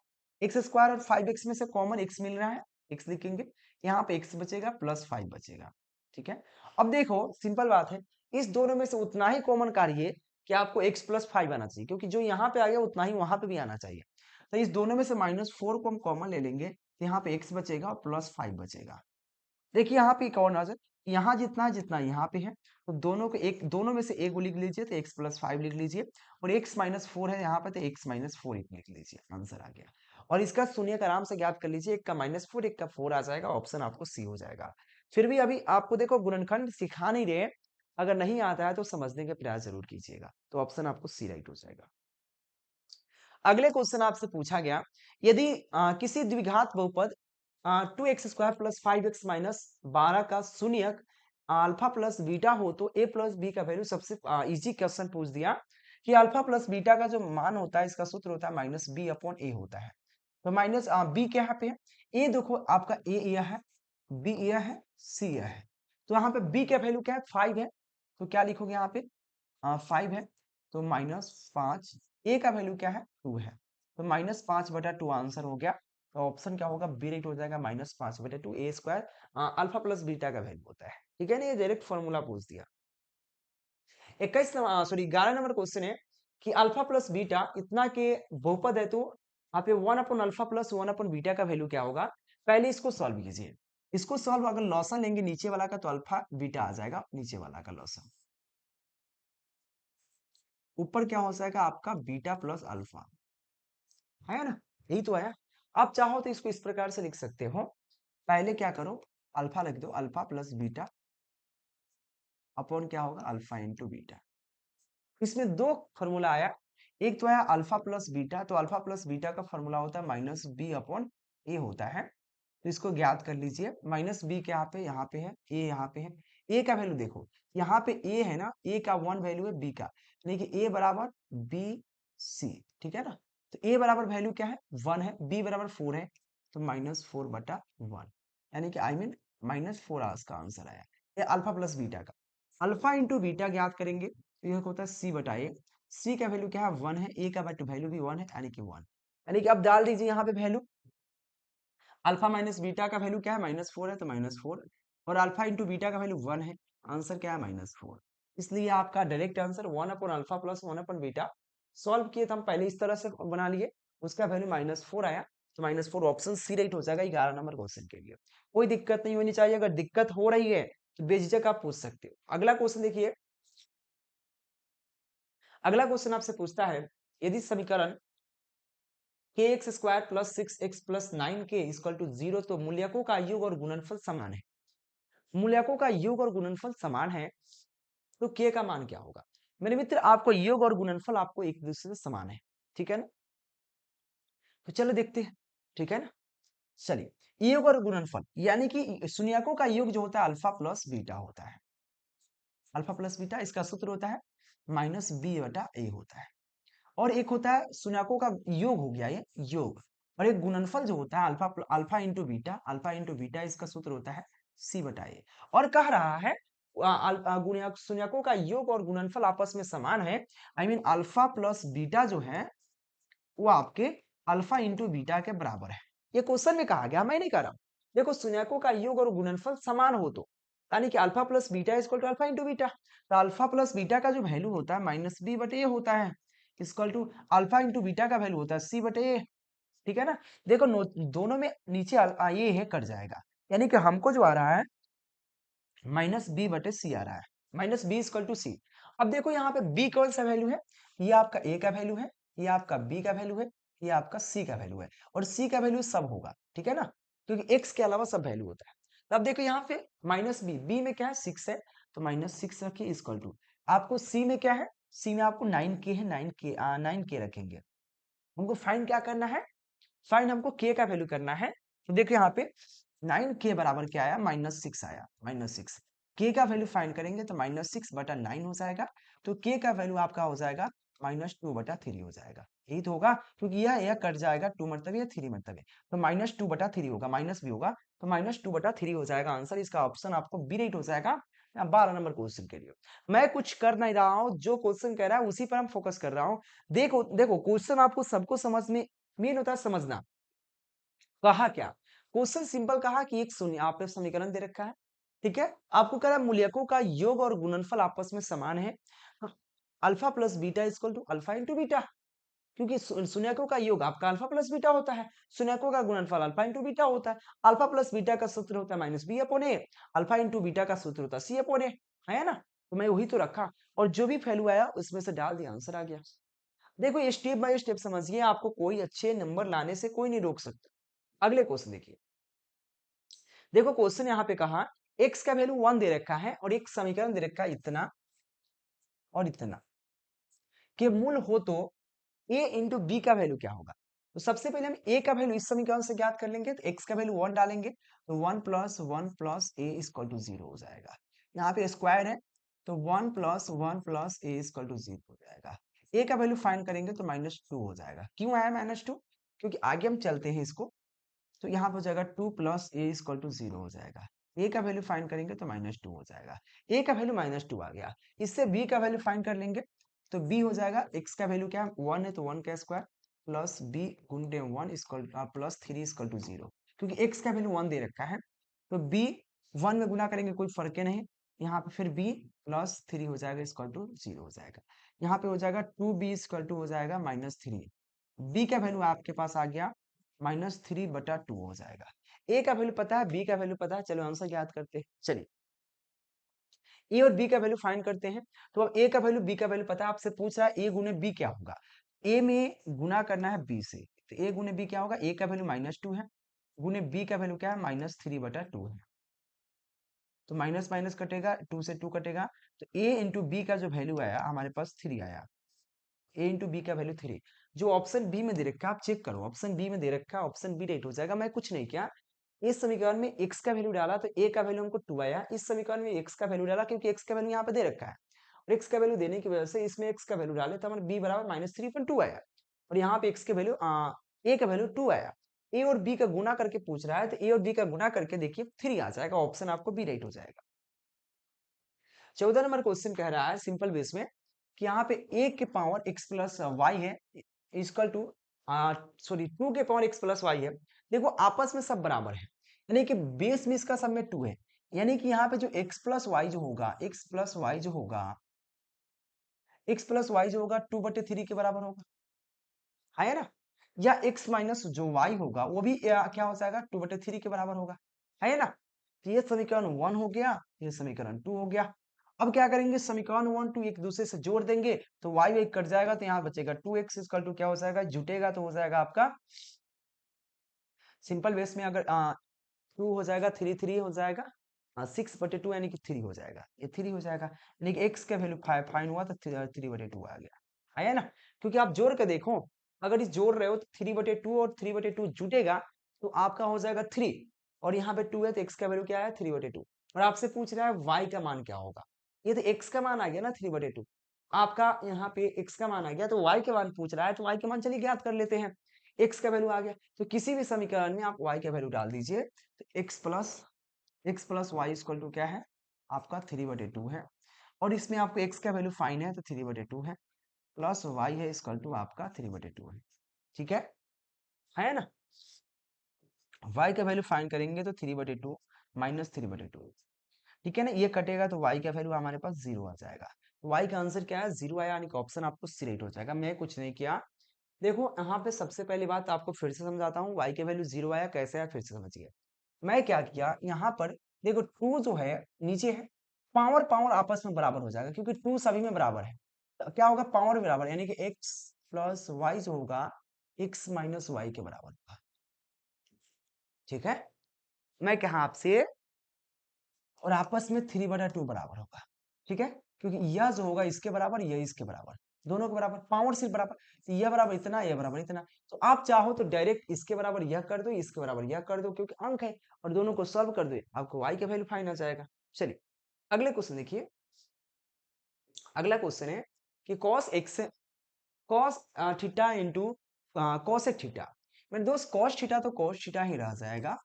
एक्स स्क्वायर और 5x में से कॉमन x मिल रहा है, x लिखेंगे, यहाँ पे x बचेगा प्लस 5 बचेगा, ठीक है। अब देखो सिंपल बात है, इस दोनों में से उतना ही कॉमन काढ़िए कि आपको x प्लस 5 आना चाहिए, क्योंकि जो यहाँ पे आ गया उतना ही वहां पे भी आना चाहिए। तो इस दोनों में से माइनस 4 को हम कॉमन ले लेंगे, तो यहाँ पे x बचेगा और प्लस 5 बचेगा। देखिए यहाँ पे एक और नजर, यहाँ जितना जितना यहाँ पे है, तो दोनों में से एक को लिख लीजिए तो x प्लस 5 लिख लीजिए, और x माइनस 4 है यहाँ पे तो x माइनस 4 लिख लीजिए, आंसर आ गया। और इसका शून्य का आराम से ज्ञात कर लीजिए, एक का माइनस 4 एक का 4 आ जाएगा, ऑप्शन आपको सी हो जाएगा। फिर भी अभी आपको देखो गुणनखंड सिखा नहीं रहे, अगर नहीं आता है तो समझने का प्रयास जरूर कीजिएगा, तो ऑप्शन आपको सी राइट हो जाएगा। अगले क्वेश्चन आपसे पूछा गया, यदि किसी द्विघात बहुपद 2x square plus 5x minus 12 का शून्यक अल्फा प्लस बीटा हो तो a प्लस बी का वैल्यू, सबसे इजी क्वेश्चन पूछ दिया कि अल्फा प्लस बीटा का जो मान होता है इसका सूत्र होता है माइनस बी अपॉन ए होता है। तो माइनस बी क्या यहाँ पे है, ए देखो आपका ए यह है, बी यह है, सी यह है। तो यहाँ पे बी का वैल्यू क्या है 5 है, तो क्या लिखोगे यहाँ पे 5 है, तो -5। ए का वैल्यू क्या है 2 है, तो -5/2 आंसर हो गया। तो ऑप्शन क्या होगा बी राइट हो जाएगा -5/2 ए स्क्वायर अल्फा प्लस बीटा का वैल्यू होता है। ठीक है ना, ये डायरेक्ट फॉर्मूला पूछ दिया। 11 नंबर क्वेश्चन है कि अल्फा प्लस बीटा इतना के बहुपद है, तो यहाँ पे 1 अपन अल्फा प्लस 1 अपन बीटा का वैल्यू क्या होगा, पहले इसको सॉल्व कीजिए। इसको सॉल्व अगर लॉसन लेंगे नीचे वाला का, तो अल्फा बीटा आ जाएगा नीचे वाला का लॉसन, ऊपर क्या हो जाएगा आपका बीटा प्लस अल्फा, है ना, यही तो है। आप चाहो तो इसको इस प्रकार से लिख सकते हो, पहले क्या करो अल्फा लिख दो, अल्फा प्लस बीटा अपॉन क्या होगा अल्फा इंटू बीटा। इसमें दो फॉर्मूला आया, एक तो है अल्फा प्लस बीटा, तो अल्फा प्लस बीटा का फॉर्मूला होता है माइनस बी अपॉन ए होता है। तो इसको ज्ञात कर लीजिए, माइनस बी के यहाँ पे है, ए यहाँ पे है। ए का वैल्यू देखो, यहाँ पे ए है ना, ए का 1 वैल्यू है बी का, यानी कि ए बराबर बी सी, ठीक है ना। तो ए बराबर वैल्यू क्या है 1 है, बी बराबर 4 है, तो -4/1, यानी कि आई मीन -4 आज का आंसर आया। ये अल्फा प्लस बीटा का, अल्फा इंटू बीटा ज्ञात करेंगे, तो यह होता है सी बटा ए। सी का वैल्यू क्या है 1 है, ए का वैल्यू भी 1 है, यानी कि 1, यानी कि अब डाल दीजिए यहाँ पे वैल्यू। अल्फा माइनस बीटा का वैल्यू क्या है -4 है, तो -4, और अल्फा इंटू बीटा का वैल्यू 1 है, आंसर क्या है -4। इसलिए आपका direct answer 1 upon alpha plus 1 upon beta. Solve किए तो हम पहले इस तरह से बना लिए, उसका वैल्यू -4 आया, तो -4 ऑप्शन सी राइट हो जाएगा 11 नंबर क्वेश्चन के लिए। कोई दिक्कत नहीं होनी चाहिए, अगर दिक्कत हो रही है तो बेझिझक आप पूछ सकते हो। अगला क्वेश्चन देखिए, अगला क्वेश्चन आपसे पूछता है, यदि समीकरण के X square plus 6x plus 9k equal to 0, तो मूल्यकों का योग और गुणनफल समान है। मूल्यकों का योग और गुणनफल समान है, तो k का मान क्या होगा। मेरे मित्र आपको योग और गुणनफल आपको एक दूसरे से समान है, ठीक है ना। तो चलो देखते हैं, ठीक है ना। चलिए योग और गुणनफल यानी कि शून्यकों का योग जो होता है अल्फा प्लस बीटा होता है, अल्फा प्लस बीटा इसका सूत्र होता है -b/a होता है। और एक होता है शून्यकों का योग हो गया ये योग, और एक गुणनफल जो होता है alpha into beta, alpha into beta इसका सूत्र होता है c/a। और कह रहा है शून्यकों का योग और गुणनफल आपस में समान है, I mean alpha plus beta जो है वो आपके अल्फा इंटू बीटा के बराबर है। ये क्वेश्चन में कहा गया, मैं नहीं कह रहा हूं। देखो शून्यकों का योग और गुणनफल समान हो तो, यानी कि alpha plus beta equal to alpha into beta, तो अल्फा प्लस बीटा का जो वैल्यू होता है -b/a होता है, equal to alpha into beta का वैल्यू होता है c/a, ठीक है ना। देखो दोनों में नीचे ये है कट जाएगा, यानी कि हमको जो आ रहा है -b/c आ रहा है, -b इक्वल टू सी। अब देखो यहाँ पे b कौन सा वैल्यू है, ये आपका a का वैल्यू है, ये आपका b का वैल्यू है, ये आपका c का वैल्यू है, और c का वैल्यू सब होगा, ठीक है ना, क्योंकि x के अलावा सब वैल्यू होता है। तो अब देखो यहाँ पे -b में क्या है 6 है, तो -6 रखिए इक्वल टू, आपको c में क्या है, c में आपको 9k है, 9k रखेंगे। हमको फाइंड क्या करना है, फाइंड हमको k का वैल्यू करना है। तो देखो यहाँ पे 9k बराबर क्या आया -6 आया, -6। k का वैल्यू फाइंड करेंगे तो -6/9 हो जाएगा, तो k का वैल्यू आपका हो जाएगा -2/3 हो जाएगा। यही तो होगा, क्योंकि यह कट जाएगा, 2 मतलब है 3 मतलब है, तो -2/3 होगा, माइनस भी होगा, तो -2/3 हो जाएगा आंसर। इसका ऑप्शन आपको बी राइट हो जाएगा 12 नंबर क्वेश्चन के लिए। मैं कुछ कर नहीं रहा हूँ, जो क्वेश्चन कह रहा है उसी पर हम फोकस कर रहा हूँ। देखो देखो क्वेश्चन आपको सबको समझ में मेन होता है समझना। कहा क्या, क्वेश्चन सिंपल कहा कि एक शून्य आपने समीकरण दे रखा है, ठीक है, आपको कह रहा है मूल्यकों का योग और गुणनफल आपस में समान है, alpha plus beta equal to alpha into beta, क्योंकि शून्यकों का योग आपका अल्फा प्लस बीटा होता है, शून्यकों का गुणनफल अल्फा इंटू बीटा होता है। अल्फा प्लस बीटा का सूत्र होता है -b/a, अल्फा इंटू बीटा का सूत्र होता है c/a, है ना। तो मैं वही तो रखा, और जो भी वैल्यू आया उसमें से डाल दिया, आंसर आ गया। देखो ये स्टेप बाय स्टेप समझिए, आपको कोई अच्छे नंबर लाने से कोई नहीं रोक सकता। अगले क्वेश्चन देखिए, देखो क्वेश्चन यहाँ पे कहा x का वैल्यू 1 दे रखा है, और एक समीकरण दे रखा है इतना और इतना के मूल हो, तो a इंटू बी का वैल्यू क्या होगा। तो सबसे पहले हम a का वैल्यू इस समीकरण से ज्ञात कर लेंगे, तो x का वैल्यू 1 डालेंगे, तो 1 plus 1 plus a equal to 0 हो जाएगा। यहाँ पे स्क्वायर है, तो 1 plus 1 plus a equal to 0 हो जाएगा। ए का वैल्यू फाइंड करेंगे तो -2 हो जाएगा। क्यों आया -2? क्योंकि आगे हम चलते हैं इसको, तो यहाँ पे हो जाएगा 2 प्लस ए इक्वल टू 0 हो जाएगा। ए का वैल्यू फाइंड करेंगे तो -2 हो जाएगा। ए का वैल्यू -2 आ गया। इससे बी का वैल्यू फाइंड कर लेंगे, तो बी हो जाएगा, एक्स का वैल्यू क्या है 1 है, तो 1 का स्क्वायर प्लस बी गुंडे 1 इक्वल प्लस 3 इक्वल टू 0। क्योंकि एक्स का वैल्यू 1 दे रखा है, तो बी 1 में गुना करेंगे कोई फर्क ही नहीं। यहाँ पे फिर बी प्लस 3 हो जाएगा इक्वल टू 0 हो जाएगा। यहाँ पे हो जाएगा 2b इक्वल टू हो जाएगा -3। बी का वैल्यू आपके पास आ गया -3/2 हो जाएगा। ए का वैल्यू पता है, बी का वैल्यू पता है, चलो आंसर याद करते हैं। चलिए ए और बी का वैल्यू फाइंड करते हैं। तो अब ए का वैल्यू बी का वैल्यू पता है, आपसे पूछ रहा है ए गुने बी क्या होगा। ए में गुना करना है बी से, तो ए गुने बी क्या होगा, ए का वैल्यू -2 है, गुने बी का वैल्यू क्या है -3/2 है। तो माइनस माइनस कटेगा, 2 से 2 कटेगा, तो ए इंटू बी का जो वैल्यू आया हमारे पास 3 आया। ए इंटू बी का वैल्यू 3। जो ऑप्शन बी में दे रखा है आप चेक करो, ऑप्शन बी में दे रखा है, ऑप्शन बी राइट हो जाएगा। मैं कुछ नहीं किया, इस समीकरण में x का वैल्यू डाला तो a का वैल्यू हमको 2 आया। इस समीकरण में x का वैल्यू डाला क्योंकि x का वैल्यू यहाँ पे दे रखा है, और x का वैल्यू देने की वजह से इसमें x का वैल्यू डाले तो हमारे b बराबर -3/2 आया, और यहाँ पे x के वैल्यू a का वैल्यू 2 आया। a और b का गुना करके पूछ रहा है, तो a और b का गुना करके देखिए 3 आ जाएगा, ऑप्शन आपको बी राइट हो जाएगा। 14 नंबर क्वेश्चन कह रहा है सिंपल बेस में कि यहाँ पे a के पावर x प्लस वाई है इक्वल टू सॉरी 2 के पावर x प्लस वाई है। देखो आपस में सब बराबर है, यानी कि बेस में इसका सब में 2 है, यानी कि यहाँ पे जो x प्लस वाई जो होगा, x प्लस वाई जो होगा, x प्लस वाई जो होगा 2/3 के बराबर होगा, है ना। या x माइनस जो y होगा वो भी क्या हो जाएगा 2/3 के बराबर होगा, है ना। तो ये समीकरण 1 हो गया, ये समीकरण 2 हो गया। अब क्या करेंगे, समीकरण 1 2 एक दूसरे से जोड़ देंगे, तो y एक कट जाएगा, तो यहाँ बचेगा 2x इक्वल टू क्या हो जाएगा, जुटेगा तो हो जाएगा आपका सिंपल बेस में, अगर 2 हो जाएगा 3 3 हो जाएगा, 6/2 यानी कि 3 हो जाएगा, ये 3 हो जाएगा, यानी कि x का वैल्यू फाइन हुआ तो 3/2 आ गया, है ना। क्योंकि आप जोड़ के देखो, अगर इस जोड़ रहे हो तो 3/2 और 3/2 जुटेगा तो आपका हो जाएगा 3, और यहाँ पे 2 है तो x का वैल्यू क्या है 3/2, और आपसे पूछ रहा है y का मान क्या होगा। ये तो x का मान आ गया ना 3/2, आपका यहाँ पे x का मान आ गया, तो y के मान पूछ रहा है, तो y के मान चलिए ज्ञात कर लेते हैं। x का वैल्यू आ गया, तो किसी भी समीकरण में आप y का वैल्यू डाल दीजिए, तो x plus Y equal to क्या है आपका 3/2 है, और इसमें आपको x का वैल्यू फाइन है तो 3/2 है, प्लस वाई है इक्वल टू आपका 3/2 है, ठीक है ना। y का वैल्यू फाइन करेंगे तो 3/2 -3/2, ठीक है ना। ये कटेगा तो y का वैल्यू हमारे पास 0 आ जाएगा, तो y का आंसर क्या है 0 आया, यानी कि ऑप्शन आपको सिलेक्ट हो जाएगा। मैं कुछ नहीं किया, देखो यहाँ पे सबसे पहली बात आपको फिर से समझाता हूँ, y के वैल्यू 0 आया कैसे आया फिर से समझिए। मैं क्या किया, यहाँ पर देखो 2 जो है नीचे है, पावर पावर आपस में बराबर हो जाएगा क्योंकि 2 सभी में बराबर है, तो क्या होगा पावर बराबर, यानी कि x प्लस वाई जो होगा x माइनस वाई के बराबर होगा, ठीक है। मैं कहा आपसे, और आपस में 3/2 बराबर होगा, ठीक है, क्योंकि यह जो होगा इसके बराबर, यह इसके बराबर, दोनों के बराबर, पावर सिर्फ बराबर, तो यह बराबर इतना, यह बराबर इतना, तो आप चाहो तो डायरेक्ट इसके बराबर यह कर दो, इसके बराबर यह कर दो, क्योंकि अंक है, और दोनों को सॉल्व कर दो, आपको y का वैल्यू फाइंड आ जाएगा। चलिए अगले क्वेश्चन देखिए, अगला क्वेश्चन है कि cos theta into cosec theta, मेरे दोस्त cos थीटा तो cos थीटा ही रह जाएगा,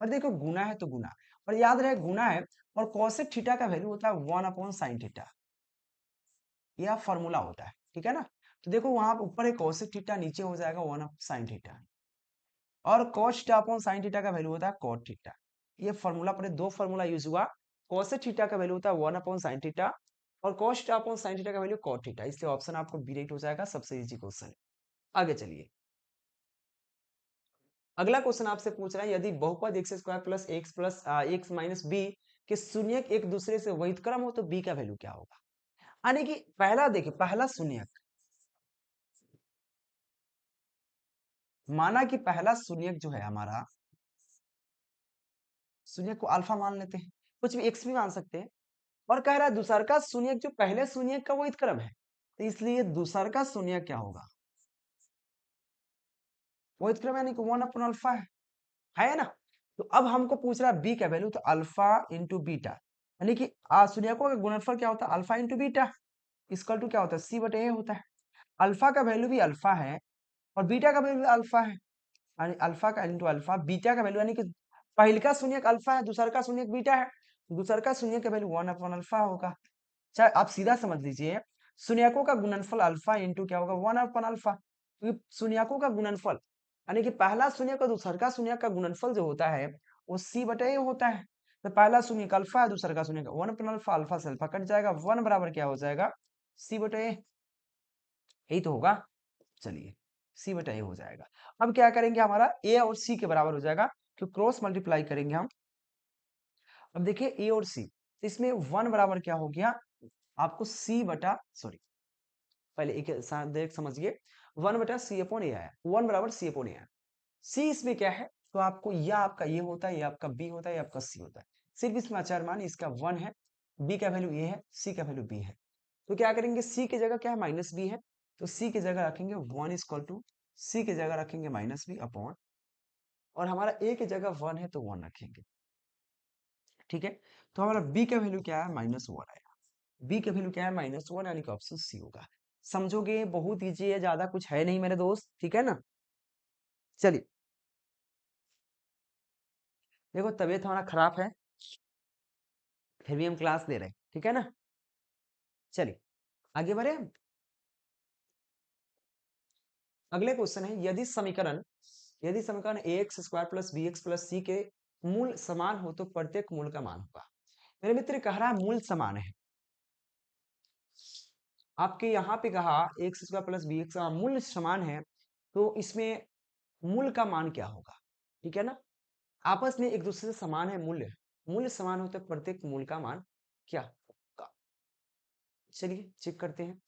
और देखो गुना है तो गुना, और याद रहे गुना है, और cosec थीटा का वैल्यू होता है 1/sin थीटा, यह फॉर्मूला होता है, ठीक है ना। तो देखो वहां पर ऊपर है cosec थीटा, नीचे हो जाएगा 1/sin थीटा, और cos theta upon sin theta का वैल्यू होता है cot थीटा। ये फॉर्मूला पर दो फॉर्मूला यूज हुआ, cosec थीटा का वैल्यू होता है 1/sin थीटा, और cos theta upon sin theta का वैल्यू cot थीटा, इसलिए ऑप्शन आपको बी राइट हो जाएगा, सबसे इजी क्वेश्चन है। आगे चलिए, अगला क्वेश्चन आपसे पूछ रहा है यदि बहुपद X square plus X minus B के शून्यक एक दूसरे से व्युत्क्रम हो तो बी का वैल्यू क्या होगा। यानी कि पहला देखिए, पहला शून्यक, माना कि पहला शून्यक जो है हमारा, शून्यक को अल्फा मान लेते हैं, कुछ भी एक्स भी मान सकते हैं, और कह रहा है दूसर का शून्यक जो पहले शून्यक का व्युत्क्रम है, तो इसलिए दूसर का शून्यक क्या होगा, व्युत्क्रम यानी कि 1/अल्फा है ना। तो अब हमको पूछ रहा है बी का वैल्यू, तो अल्फा इंटू बीटा, यानी कि शून्यकों का गुणनफल क्या होता है alpha into beta, equal to क्या होता है, सी बटे ए होता है। अल्फा का वैल्यू भी अल्फा है और बीटा का वैल्यू अल्फा है, यानी अल्फा का इंटू अल्फा, बीटा का वैल्यू यानी कि पहले का शून्यक अल्फा है, दूसरा का शून्यक बीटा है, दूसरा का शून्यक का वैल्यू 1 अपॉन अल्फा होगा। चाहे आप सीधा समझ लीजिए, शून्यकों का गुणनफल अल्फा इंटू क्या होगा, 1 अपॉन अल्फा, क्योंकि शून्यकों का गुणनफल यानी कि पहला शून्यक और दूसरा का शून्यक का गुणनफल जो होता है वो सी बटे ए होता है। तो पहला शून्यक अल्फा है, दूसरा का शून्यक 1 अपॉन अल्फा, अल्फा से अल्फा कट जाएगा, 1 बराबर क्या हो जाएगा, सी बटे ए, यही तो होगा। चलिए सी बटा ए हो जाएगा। अब क्या करेंगे, हमारा ए और सी के बराबर हो जाएगा, तो क्रॉस मल्टीप्लाई करेंगे हम। अब देखिए ए और सी, इसमें 1 बराबर क्या हो गया, आपको सी बटा सॉरी, पहले एक देख समझिए, 1 बटा सी अपॉन ए आया, 1 बराबर सी अपॉन ए आया। सी इसमें क्या है, तो आपको या आपका ये होता है, या आपका बी होता है, या आपका सी होता है। सिर्फ इसमें अचार मान, इसका 1 है, बी का वैल्यू ए है, सी का वैल्यू बी है। तो क्या करेंगे, सी की जगह क्या है, माइनस बी है, तो सी की जगह रखेंगे 1 इक्वल टू, सी की जगह रखेंगे माइनस बी अपॉन, और हमारा ए की जगह 1 है तो 1 रखेंगे। ठीक है, तो हमारा बी का वैल्यू क्या है, -1 आएगा। बी का वैल्यू क्या है, -1, यानी कि ऑप्शन सी होगा। समझोगे, बहुत ईजी है, ज्यादा कुछ है नहीं मेरे दोस्त, ठीक है ना। चलिए, देखो तबीयत हमारा खराब है, फिर भी हम क्लास ले रहे हैं, ठीक है ना। चलिए आगे बढ़े। अगले क्वेश्चन है, यदि समीकरण ax square plus B X plus C के मूल समान हो तो प्रत्येक मूल का मान होगा। मेरे मित्र कह रहा है मूल समान है, आपके यहाँ पे कहा X square plus B X का मूल समान है, तो इसमें मूल का मान क्या होगा, ठीक है ना। आपस में एक दूसरे से समान है, मूल्य मूल्य समान हो तो प्रत्येक मूल का मान क्या होगा। चलिए चेक करते हैं।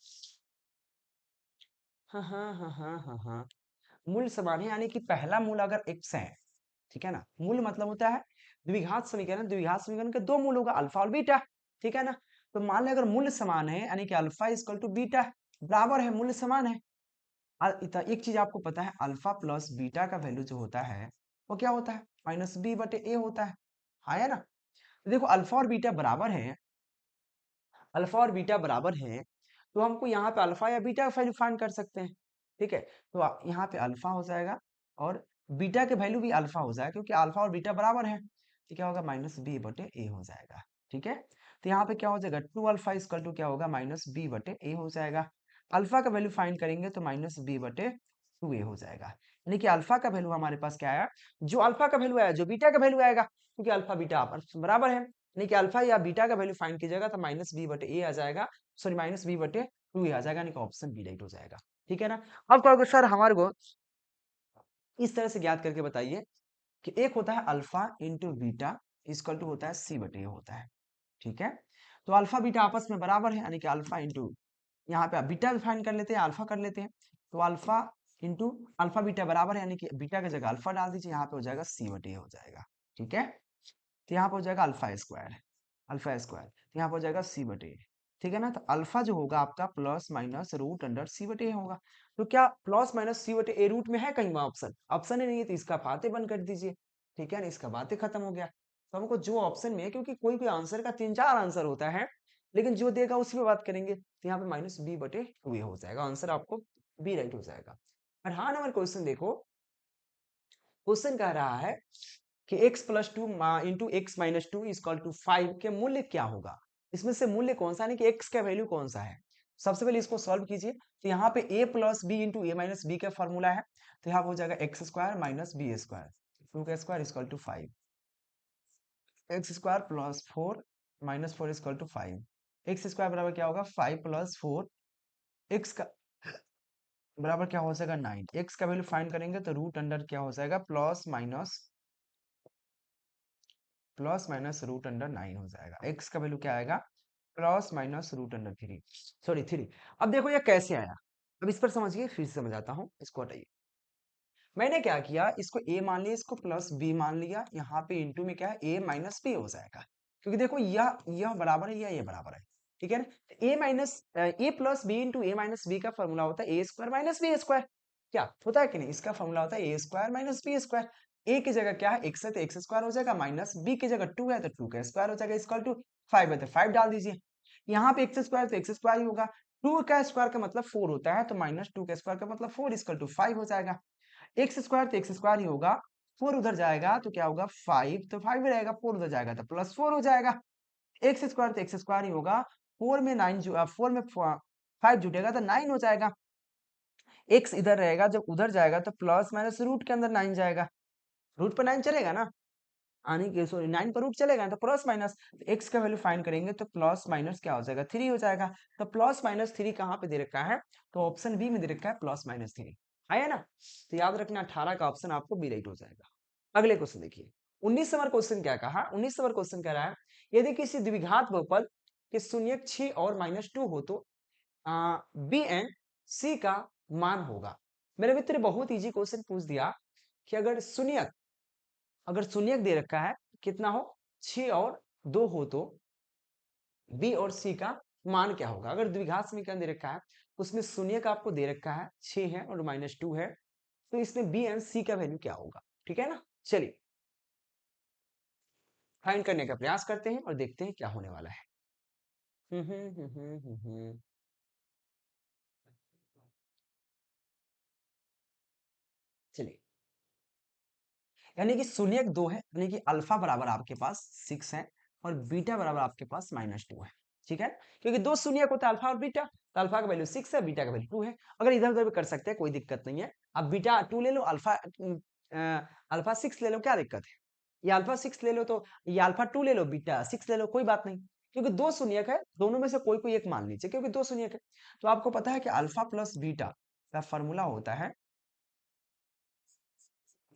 हाँ हाँ हाँ हाँ हाँ हाँ, मूल समान है, यानी कि पहला मूल अगर x है, ठीक है ना, मूल मतलब होता है द्विघात समीकरण, द्विघात समीकरण के दो मूल होगा, अल्फा और बीटा, ठीक है ना। तो मान लें अगर मूल्य समान है, यानी कि अल्फा इक्वल टू बीटा बराबर है, मूल्य समान है। एक चीज आपको पता है, अल्फा प्लस बीटा का वैल्यू जो होता है वो क्या होता है, माइनस बी बटे ए होता है, हाँ ना। तो देखो अल्फा और बीटा बराबर है, अल्फा और बीटा बराबर है, तो हमको यहाँ पे अल्फा या बीटा का वैल्यू फाइंड कर सकते हैं, ठीक है। तो यहाँ पे अल्फा हो जाएगा और बीटा के वैल्यू भी अल्फा हो जाएगा, क्योंकि अल्फा और बीटा बराबर है, तो क्या होगा, माइनस बी बटे ए हो जाएगा, ठीक है। तो यहाँ पे क्या हो जाएगा, 2 अल्फा इक्वल टू क्या होगा, माइनस बी बटे ए हो जाएगा। अल्फा का वैल्यू फाइंड करेंगे तो माइनस बी बटे 2 ए हो जाएगा, यानी कि अल्फा का वैल्यू हमारे पास क्या आया, जो अल्फा का वैल्यू आया जो बीटा का वैल्यू आएगा, क्योंकि अल्फा बीटा आपस में बराबर है, यानी कि अल्फा या बीटा का वैल्यू फाइंड कीजिएगा तो माइनस बी बटे ए आ जाएगा, सॉरी माइनस बी बटे 2 ए आ जाएगा, यानी कि ऑप्शन बी राइट हो जाएगा, ठीक है ना। अब कहोगे सर हमारे को इस तरह से ज्ञात करके बताइए कि एक होता है alpha into beta equal to होता है सी बटे ए होता है, ठीक है। तो अल्फा बीटा आपस में बराबर है, यानी कि अल्फा इंटू, यहाँ पे आप बीटा भी फाइंड कर लेते हैं, अल्फा कर लेते हैं, तो अल्फा इंटू अल्फा बीटा बराबर है, यानी कि बीटा की जगह अल्फा डाल दीजिए, यहाँ पे हो जाएगा सी बटे ए हो जाएगा, ठीक है। तो यहाँ पे हो जाएगा अल्फा स्क्वायर, अल्फा स्क्वायर, तो यहाँ पे हो जाएगा सी बटे ए, ठीक है ना। तो अल्फा जो होगा आपका प्लस माइनस रूट अंडर सी बटे ए होगा। तो क्या प्लस माइनस सी बटे ए रूट में है कहीं ऑप्शन, ऑप्शन ही नहीं है, तो इसका बातें बंद कर दीजिए, ठीक है ना, इसका बातें खत्म हो गया। तो हमको जो ऑप्शन में है, क्योंकि कोई भी आंसर का 3-4 आंसर होता है, लेकिन जो देगा उसी पे बात करेंगे, तो यहाँ पे माइनस बी बटे 2 ए हो जाएगा, आंसर आपको बी राइट हो जाएगा। और हाँ नंबर क्वेश्चन देखो, क्वेश्चन कह रहा है कि x plus two into X minus two equal to 5 के मूल्य क्या होगा। इसमें से मूल्य कौन सा है, कि x का वैल्यू कौन सा है। सबसे पहले इसको सॉल्व कीजिए, तो यहाँ पे a plus B into A minus B का फॉर्मूला है, तो यहाँ हो जाएगा X square minus B square, two का square is equal to 5, X square plus 4 minus 4 is equal to 5, X square बराबर क्या होगा, 5 प्लस 4, एक्स का बराबर क्या हो जाएगा 9, एक्स का वैल्यू फाइंड करेंगे तो रूट अंडर क्या हो जाएगा, प्लस माइनस रूट अंडर 9 हो जाएगा, एक्स का वैल्यू क्या आएगा, plus minus root under 3, sorry 3। अब देखो ये कैसे आया, अब इस पर समझिए, फिर से समझाता हूँ, इसको हटाइए। मैंने क्या किया, इसको a मान लिया, इसको प्लस b मान लिया, यहाँ पे इंटू में क्या है, a माइनस b हो जाएगा, क्योंकि देखो यह बराबर है या ये बराबर है, ठीक है ना। तो a plus B into A minus B का फॉर्मूला होता है A square minus B square, क्या होता है कि नहीं, इसका फॉर्मूला होता है A square minus B square. A की जगह क्या है, एक्स है तो एक्स स्क्वायर हो जाएगा, माइनस बी की जगह 2 है तो 2 का स्क्वायर हो जाएगा, इक्वल टू 5 है तो 5 डाल दीजिए, यहाँ पे एक्स स्क्वायर तो एक्स स्क्वायर ही होगा, 2 का स्क्वायर का मतलब 4 होता है, तो -2 का स्क्वायर का मतलब 4 इक्वल टू 5 हो जाएगा। एक्स स्क्वायर तो एक्स स्क्वायर ही होगा, 4 उधर जाएगा तो क्या होगा 5, तो 5 ही रहेगा, 4 उधर जाएगा तो +4 हो जाएगा। एक्स स्क्वायर तो एक्स स्क्वायर ही होगा, 4 में 9 4 में 5 जुटेगा तो 9 हो जाएगा। एक्स इधर रहेगा, जब उधर जाएगा तो प्लस माइनस रूट के अंदर 9 जाएगा, रूट पर 9 चलेगा ना, आने के सॉरी 9 पर रूट चलेगा ना, तो प्लस माइनस एक्स का वैल्यू फाइंड करेंगे तो प्लस माइनस क्या हो जाएगा 3 हो जाएगा। तो प्लस माइनस 3 कहाँ पे दे रखा है, तो ऑप्शन बी में दे रखा है प्लस माइनस 3, है ना। तो याद रखना 18 का ऑप्शन आपको बी राइट हो जाएगा। अगले क्वेश्चन देखिए, 19 नंबर क्वेश्चन क्या कहा, 19 नंबर क्वेश्चन कह रहा है यदि किसी द्विघात बहुपद के शून्यक 6 और -2 हो तो बी एंड सी का मान होगा। मेरे मित्र बहुत इजी क्वेश्चन पूछ दिया कि अगर शून्यक दे रखा है कितना हो 6 और 2 हो तो बी और सी का मान क्या होगा। अगर द्विघात समीकरण दे रखा है उसमें शून्यक आपको दे रखा है 6 है और -2 है, तो इसमें बी एंड सी का वैल्यू क्या होगा, ठीक है ना। चलिए फाइंड करने का प्रयास करते हैं और देखते हैं क्या होने वाला है। हम्म हम्म हम्म हम्म हम्म हम्म। चलिए, यानी कि शून्यक 2 है, यानी कि अल्फा बराबर आपके पास 6 है और बीटा बराबर आपके पास -2 है, ठीक है। क्योंकि दो शून्यक होता है अल्फा और बीटा, तो अल्फा का वैल्यू 6 है, बीटा का वैल्यू 2 है। अगर इधर उधर भी कर सकते हैं, कोई दिक्कत नहीं है। अब बीटा 2 ले लो, अल्फा 6 ले लो, क्या दिक्कत है। ये अल्फा 6 ले लो तो ये अल्फा 2 ले लो, बीटा 6 ले लो, कोई बात नहीं। क्योंकि दो शून्यक है, दोनों में से कोई कोई एक मान लीजिए, क्योंकि दो शून्यक है। तो आपको पता है कि अल्फा प्लस बीटा का फॉर्मूला होता है,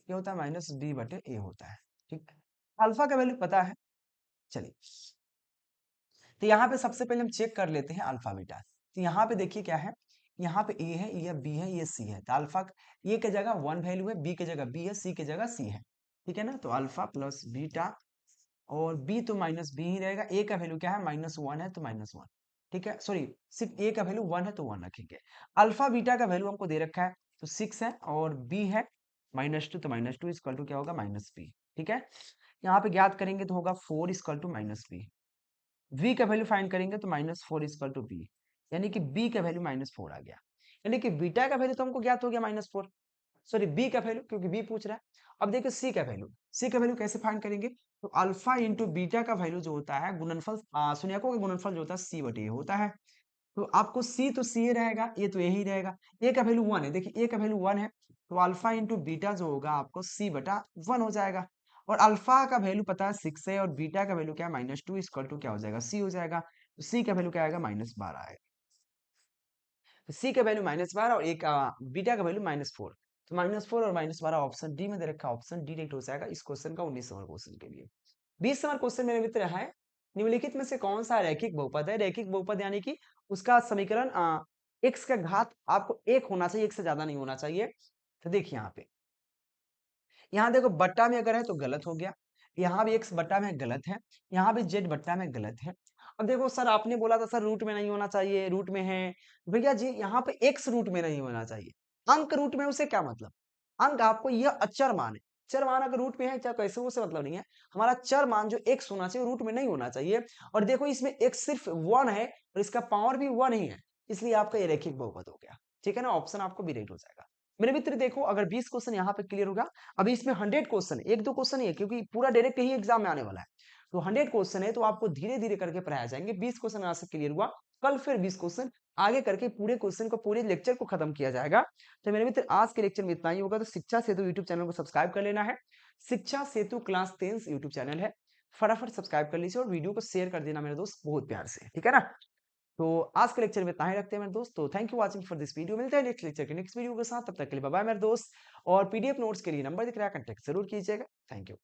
ये होता है -b/a होता है, ठीक है। अल्फा का वैल्यू पता है। चलिए, तो यहाँ पे सबसे पहले हम चेक कर लेते हैं अल्फा बीटा। तो यहाँ पे देखिए क्या है, यहाँ पे ए है, ये बी है, ये सी है। तो अल्फा ए की जगह 1 वैल्यू है, बी की जगह बी है, सी की जगह सी है, ठीक है ना। तो अल्फा प्लस बीटा, और बी तो माइनस बी ही रहेगा। ए का वैल्यू क्या है, -1 है तो -1, ठीक है। सॉरी, सिर्फ ए का वैल्यू 1 है तो 1 रखेंगे। अल्फा बीटा का वैल्यू हमको दे रखा है, तो 6 है और बी है -2, तो -2 इक्वल टू क्या होगा -b, ठीक है। यहाँ पे ज्ञात करेंगे तो होगा 4 इक्वल टू -b। v का वैल्यू फाइंड करेंगे तो -4 इक्वल टू b, यानी कि b का वैल्यू -4 आ गया। यानी कि बीटा का वैल्यू तो हमको ज्ञात हो गया -4, सॉरी बी का वैल्यू, क्योंकि बी पूछ रहा है। अब देखिए सी का वैल्यू, सी का वैल्यू कैसे फाइंड करेंगे, तो अल्फा इंटू बीटा का वैल्यू जो होता है गुणनफल, शून्यकों का गुणनफल जो होता है सी बटे ए होता है। तो आपको सी तो सी रहेगा, ये तो यही रहेगा। ए का वैल्यू 1 है, देखिए ए का वैल्यू 1 है, तो अल्फा इंटू बीटा जो होगा आपको सी बटा 1 हो जाएगा। और अल्फा का वैल्यू पता है 6 है और बीटा का वैल्यू क्या है -2 इक्वल टू क्या हो जाएगा, सी हो जाएगा। तो सी का वैल्यू क्या आएगा, -12 आएगा। तो सी का वैल्यू -12 और एक बीटा का वैल्यू -4, तो -4 और -12 ऑप्शन डी में दे रखा, ऑप्शन डी राइट हो जाएगा इस क्वेश्चन का 19 नंबर क्वेश्चन के लिए। 20 नंबर क्वेश्चन मेरे मित्र है, निम्नलिखित में से कौन सा रैखिक बहुपद है। रैखिक बहुपद यानी कि उसका समीकरण x का घात आपको 1 होना चाहिए, 1 से ज्यादा नहीं होना चाहिए। तो देखिए यहाँ पे, यहाँ देखो बट्टा में अगर है तो गलत हो गया, यहाँ भी x बट्टा में गलत है, यहाँ भी z बट्टा में गलत है। अब देखो सर आपने बोला था सर रूट में नहीं होना चाहिए, रूट में है। भैया जी यहाँ पे x रूट में नहीं होना चाहिए, अंक रूट में, उसे क्या मतलब। अंक आपको यह अचर मान है, चर मान अगर रूट में है चाहे कैसे, उसे मतलब नहीं है। हमारा चर मान जो x होना चाहिए रूट में नहीं होना चाहिए। और देखो इसमें x सिर्फ 1 है और इसका पावर भी 1 ही है, इसलिए आपका ये रैखिक बहुपद हो गया, ठीक है ना। ऑप्शन आपको बी राइट हो जाएगा। मेरे मित्र देखो अगर 20 क्वेश्चन यहाँ पे क्लियर होगा, अभी इसमें 100 क्वेश्चन है, एक दो क्वेश्चन ही है, क्योंकि पूरा डायरेक्ट ही एग्जाम में आने वाला है। तो 100 क्वेश्चन है, तो आपको धीरे धीरे करके पढ़ाया जाएंगे। 20 क्वेश्चन यहाँ से क्लियर हुआ, कल फिर 20 क्वेश्चन आगे करके पूरे क्वेश्चन को, पूरे लेक्चर को खत्म किया जाएगा। तो मेरे मित्र आज के लेक्चर में इतना ही होगा। तो शिक्षा सेतु यूट्यूब चैनल को सब्सक्राइब कर लेना है, शिक्षा सेतु क्लास 10 यूट्यूब चैनल है, फटाफट सब्सक्राइब कर लीजिए और वीडियो को शेयर कर देना मेरे दोस्त बहुत प्यार से, ठीक है ना। तो आज के लेक्चर में इतना ही रखते हैं मेरे दोस्त। तो thank you watching for this video, मिलते हैं नेक्स्ट लेक्चर के नेक्स्ट वीडियो के साथ, तब तक के लिए बाय बाय मेरे दोस्त। और पीडीएफ नोट्स के लिए नंबर दिख रहा है, कांटेक्ट जरूर कीजिएगा। Thank you.